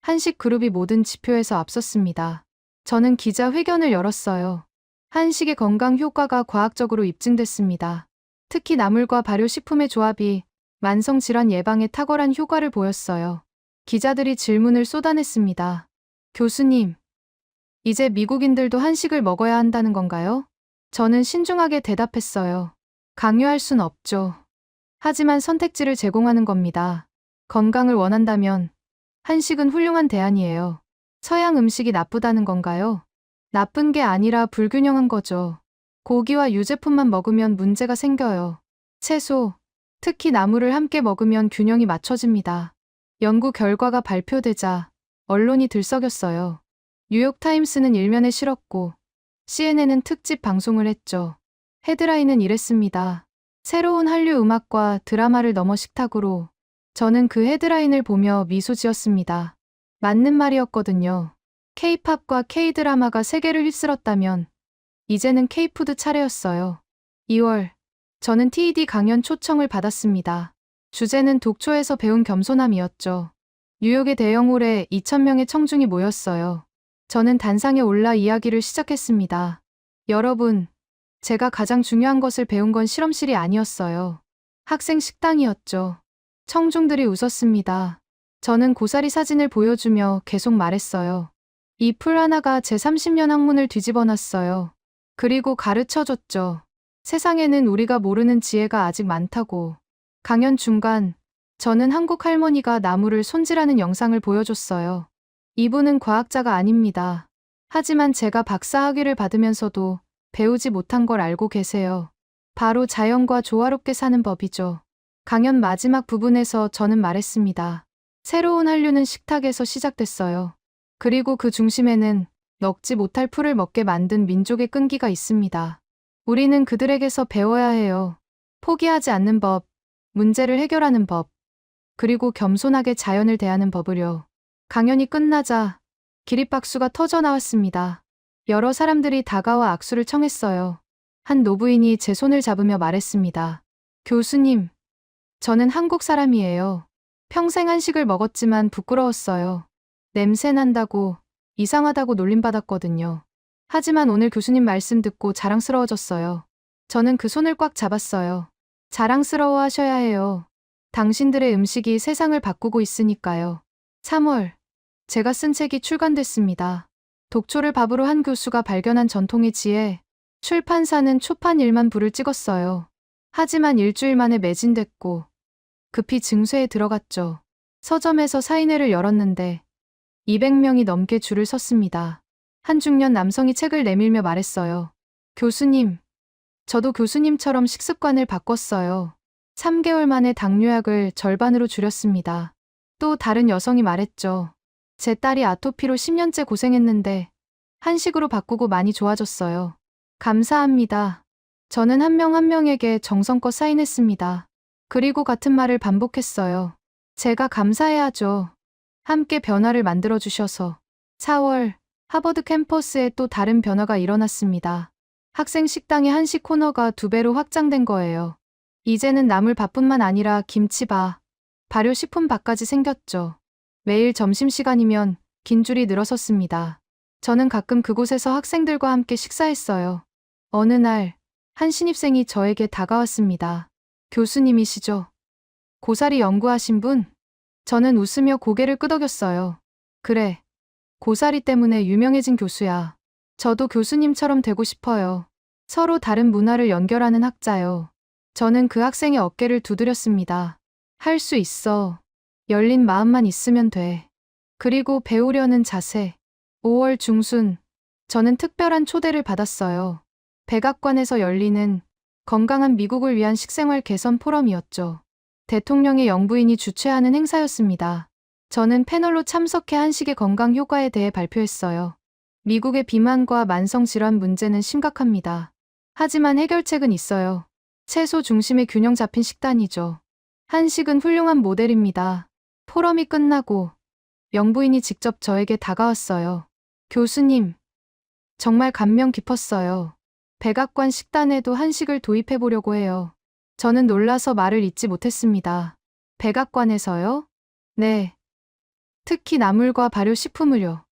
한식 그룹이 모든 지표에서 앞섰습니다. 저는 기자회견을 열었어요. 한식의 건강 효과가 과학적으로 입증됐습니다. 특히 나물과 발효식품의 조합이 만성질환 예방에 탁월한 효과를 보였어요. 기자들이 질문을 쏟아냈습니다. 교수님, 이제 미국인들도 한식을 먹어야 한다는 건가요? 저는 신중하게 대답했어요. 강요할 순 없죠. 하지만 선택지를 제공하는 겁니다. 건강을 원한다면 한식은 훌륭한 대안이에요. 서양 음식이 나쁘다는 건가요? 나쁜 게 아니라 불균형한 거죠. 고기와 유제품만 먹으면 문제가 생겨요. 채소, 특히 나물을 함께 먹으면 균형이 맞춰집니다. 연구 결과가 발표되자 언론이 들썩였어요. 뉴욕타임스는 일면에 실었고 CNN은 특집 방송을 했죠. 헤드라인은 이랬습니다. 새로운 한류 음악과 드라마를 넘어 식탁으로. 저는 그 헤드라인을 보며 미소 지었습니다. 맞는 말이었거든요. K-팝과 K-드라마가 세계를 휩쓸었다면 이제는 K-푸드 차례였어요. 2월, 저는 TED 강연 초청을 받았습니다. 주제는 독초에서 배운 겸손함이었죠. 뉴욕의 대형홀에 2,000명의 청중이 모였어요. 저는 단상에 올라 이야기를 시작했습니다. 여러분, 제가 가장 중요한 것을 배운 건 실험실이 아니었어요. 학생 식당이었죠. 청중들이 웃었습니다. 저는 고사리 사진을 보여주며 계속 말했어요. 이 풀 하나가 제 30년 학문을 뒤집어 놨어요. 그리고 가르쳐줬죠. 세상에는 우리가 모르는 지혜가 아직 많다고. 강연 중간, 저는 한국 할머니가 나무를 손질하는 영상을 보여줬어요. 이분은 과학자가 아닙니다. 하지만 제가 박사 학위를 받으면서도 배우지 못한 걸 알고 계세요. 바로 자연과 조화롭게 사는 법이죠. 강연 마지막 부분에서 저는 말했습니다. 새로운 한류는 식탁에서 시작됐어요. 그리고 그 중심에는 먹지 못할 풀을 먹게 만든 민족의 끈기가 있습니다. 우리는 그들에게서 배워야 해요. 포기하지 않는 법, 문제를 해결하는 법, 그리고 겸손하게 자연을 대하는 법을요. 강연이 끝나자 기립박수가 터져 나왔습니다. 여러 사람들이 다가와 악수를 청했어요. 한 노부인이 제 손을 잡으며 말했습니다. 교수님, 저는 한국 사람이에요. 평생 한식을 먹었지만 부끄러웠어요. 냄새 난다고, 이상하다고 놀림받았거든요. 하지만 오늘 교수님 말씀 듣고 자랑스러워졌어요. 저는 그 손을 꽉 잡았어요. 자랑스러워 하셔야 해요. 당신들의 음식이 세상을 바꾸고 있으니까요. 3월, 제가 쓴 책이 출간됐습니다. 독초를 밥으로 한 교수가 발견한 전통의 지혜. 출판사는 초판 1만 부를 찍었어요. 하지만 일주일 만에 매진됐고 급히 증쇠에 들어갔죠. 서점에서 사인회를 열었는데 200명이 넘게 줄을 섰습니다. 한 중년 남성이 책을 내밀며 말했어요. 교수님, 저도 교수님처럼 식습관을 바꿨어요. 3개월 만에 당뇨약을 절반으로 줄였습니다. 또 다른 여성이 말했죠. 제 딸이 아토피로 10년째 고생했는데 한식으로 바꾸고 많이 좋아졌어요. 감사합니다. 저는 한 명 한 명에게 정성껏 사인했습니다. 그리고 같은 말을 반복했어요. 제가 감사해야죠. 함께 변화를 만들어주셔서. 4월, 하버드 캠퍼스에 또 다른 변화가 일어났습니다. 학생 식당의 한식 코너가 2배로 확장된 거예요. 이제는 나물밥뿐만 아니라 김치밥, 발효식품밥까지 생겼죠. 매일 점심시간이면 긴 줄이 늘어섰습니다. 저는 가끔 그곳에서 학생들과 함께 식사했어요. 어느 날, 한 신입생이 저에게 다가왔습니다. 교수님이시죠? 고사리 연구하신 분? 저는 웃으며 고개를 끄덕였어요. 그래. 고사리 때문에 유명해진 교수야. 저도 교수님처럼 되고 싶어요. 서로 다른 문화를 연결하는 학자요. 저는 그 학생의 어깨를 두드렸습니다. 할 수 있어. 열린 마음만 있으면 돼. 그리고 배우려는 자세. 5월 중순, 저는 특별한 초대를 받았어요. 백악관에서 열리는 건강한 미국을 위한 식생활 개선 포럼이었죠. 대통령의 영부인이 주최하는 행사였습니다. 저는 패널로 참석해 한식의 건강 효과에 대해 발표했어요. 미국의 비만과 만성질환 문제는 심각합니다. 하지만 해결책은 있어요. 채소 중심의 균형 잡힌 식단이죠. 한식은 훌륭한 모델입니다. 포럼이 끝나고 영부인이 직접 저에게 다가왔어요. 교수님, 정말 감명 깊었어요. 백악관 식단에도 한식을 도입해 보려고 해요. 저는 놀라서 말을 잇지 못했습니다. 백악관에서요? 네. 특히 나물과 발효식품을요.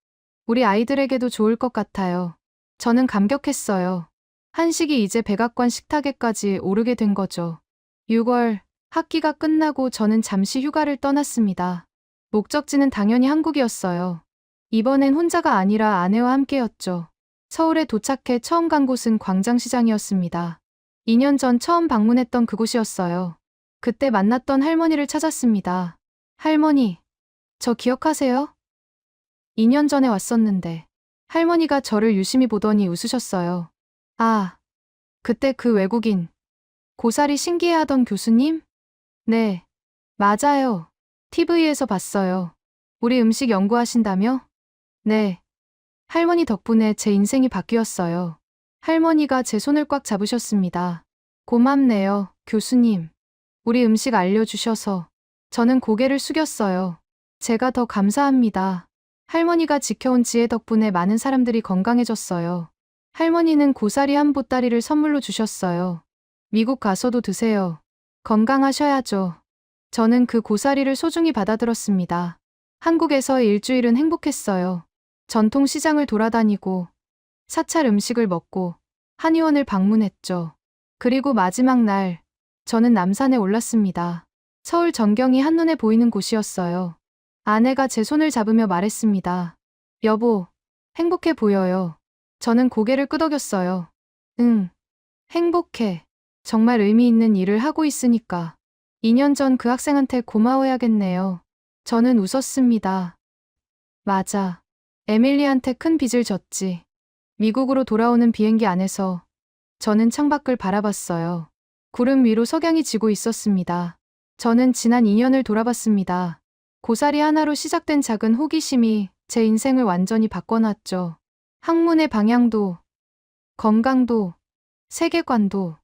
우리 아이들에게도 좋을 것 같아요. 저는 감격했어요. 한식이 이제 백악관 식탁에까지 오르게 된 거죠. 6월, 학기가 끝나고 저는 잠시 휴가를 떠났습니다. 목적지는 당연히 한국이었어요. 이번엔 혼자가 아니라 아내와 함께였죠. 서울에 도착해 처음 간 곳은 광장시장이었습니다. 2년 전 처음 방문했던 그곳이었어요. 그때 만났던 할머니를 찾았습니다. 할머니, 저 기억하세요? 2년 전에 왔었는데. 할머니가 저를 유심히 보더니 웃으셨어요. 아, 그때 그 외국인. 고사리 신기해하던 교수님? 네, 맞아요. TV에서 봤어요. 우리 음식 연구하신다며? 네. 할머니 덕분에 제 인생이 바뀌었어요. 할머니가 제 손을 꽉 잡으셨습니다. 고맙네요, 교수님. 우리 음식 알려주셔서. 저는 고개를 숙였어요. 제가 더 감사합니다. 할머니가 지켜온 지혜 덕분에 많은 사람들이 건강해졌어요. 할머니는 고사리 한 보따리를 선물로 주셨어요. 미국 가서도 드세요. 건강하셔야죠. 저는 그 고사리를 소중히 받아들었습니다. 한국에서의 일주일은 행복했어요. 전통 시장을 돌아다니고 사찰 음식을 먹고 한의원을 방문했죠. 그리고 마지막 날, 저는 남산에 올랐습니다. 서울 전경이 한눈에 보이는 곳이었어요. 아내가 제 손을 잡으며 말했습니다. 여보, 행복해 보여요. 저는 고개를 끄덕였어요. 응, 행복해. 정말 의미 있는 일을 하고 있으니까. 2년 전 그 학생한테 고마워야겠네요. 저는 웃었습니다. 맞아. 에밀리한테 큰 빚을 졌지. 미국으로 돌아오는 비행기 안에서 저는 창밖을 바라봤어요. 구름 위로 석양이 지고 있었습니다. 저는 지난 2년을 돌아봤습니다. 고사리 하나로 시작된 작은 호기심이 제 인생을 완전히 바꿔놨죠. 학문의 방향도, 건강도, 세계관도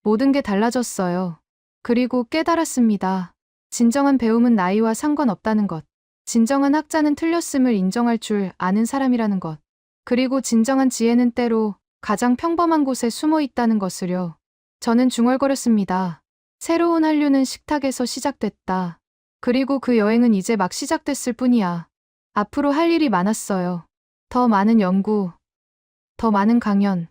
모든 게 달라졌어요. 그리고 깨달았습니다. 진정한 배움은 나이와 상관없다는 것. 진정한 학자는 틀렸음을 인정할 줄 아는 사람이라는 것. 그리고 진정한 지혜는 때로 가장 평범한 곳에 숨어 있다는 것을요. 저는 중얼거렸습니다. 새로운 한류는 식탁에서 시작됐다. 그리고 그 여행은 이제 막 시작됐을 뿐이야. 앞으로 할 일이 많았어요. 더 많은 연구, 더 많은 강연,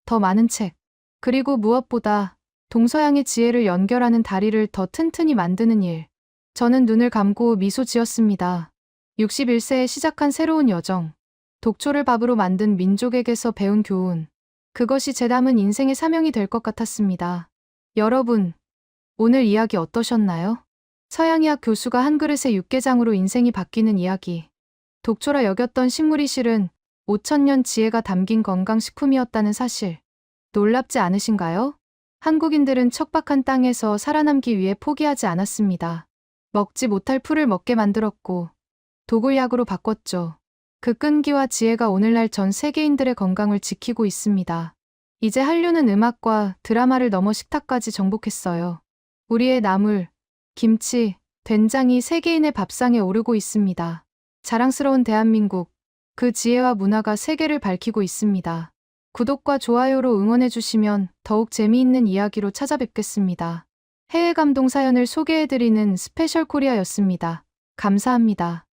더 많은 책. 그리고 무엇보다 동서양의 지혜를 연결하는 다리를 더 튼튼히 만드는 일. 저는 눈을 감고 미소 지었습니다. 61세에 시작한 새로운 여정. 독초를 밥으로 만든 민족에게서 배운 교훈. 그것이 제 남은 인생의 사명이 될 것 같았습니다. 여러분, 오늘 이야기 어떠셨나요? 서양의학 교수가 한 그릇의 육개장으로 인생이 바뀌는 이야기. 독초라 여겼던 식물이 실은 5,000년 지혜가 담긴 건강식품이었다는 사실. 놀랍지 않으신가요? 한국인들은 척박한 땅에서 살아남기 위해 포기하지 않았습니다. 먹지 못할 풀을 먹게 만들었고 독을약으로 바꿨죠. 그 끈기와 지혜가 오늘날 전 세계인들의 건강을 지키고 있습니다. 이제 한류는 음악과 드라마를 넘어 식탁까지 정복했어요. 우리의 나물, 김치, 된장이 세계인의 밥상에 오르고 있습니다. 자랑스러운 대한민국, 그 지혜와 문화가 세계를 밝히고 있습니다. 구독과 좋아요로 응원해주시면 더욱 재미있는 이야기로 찾아뵙겠습니다. 해외 감동 사연을 소개해드리는 스페셜 코리아였습니다. 감사합니다.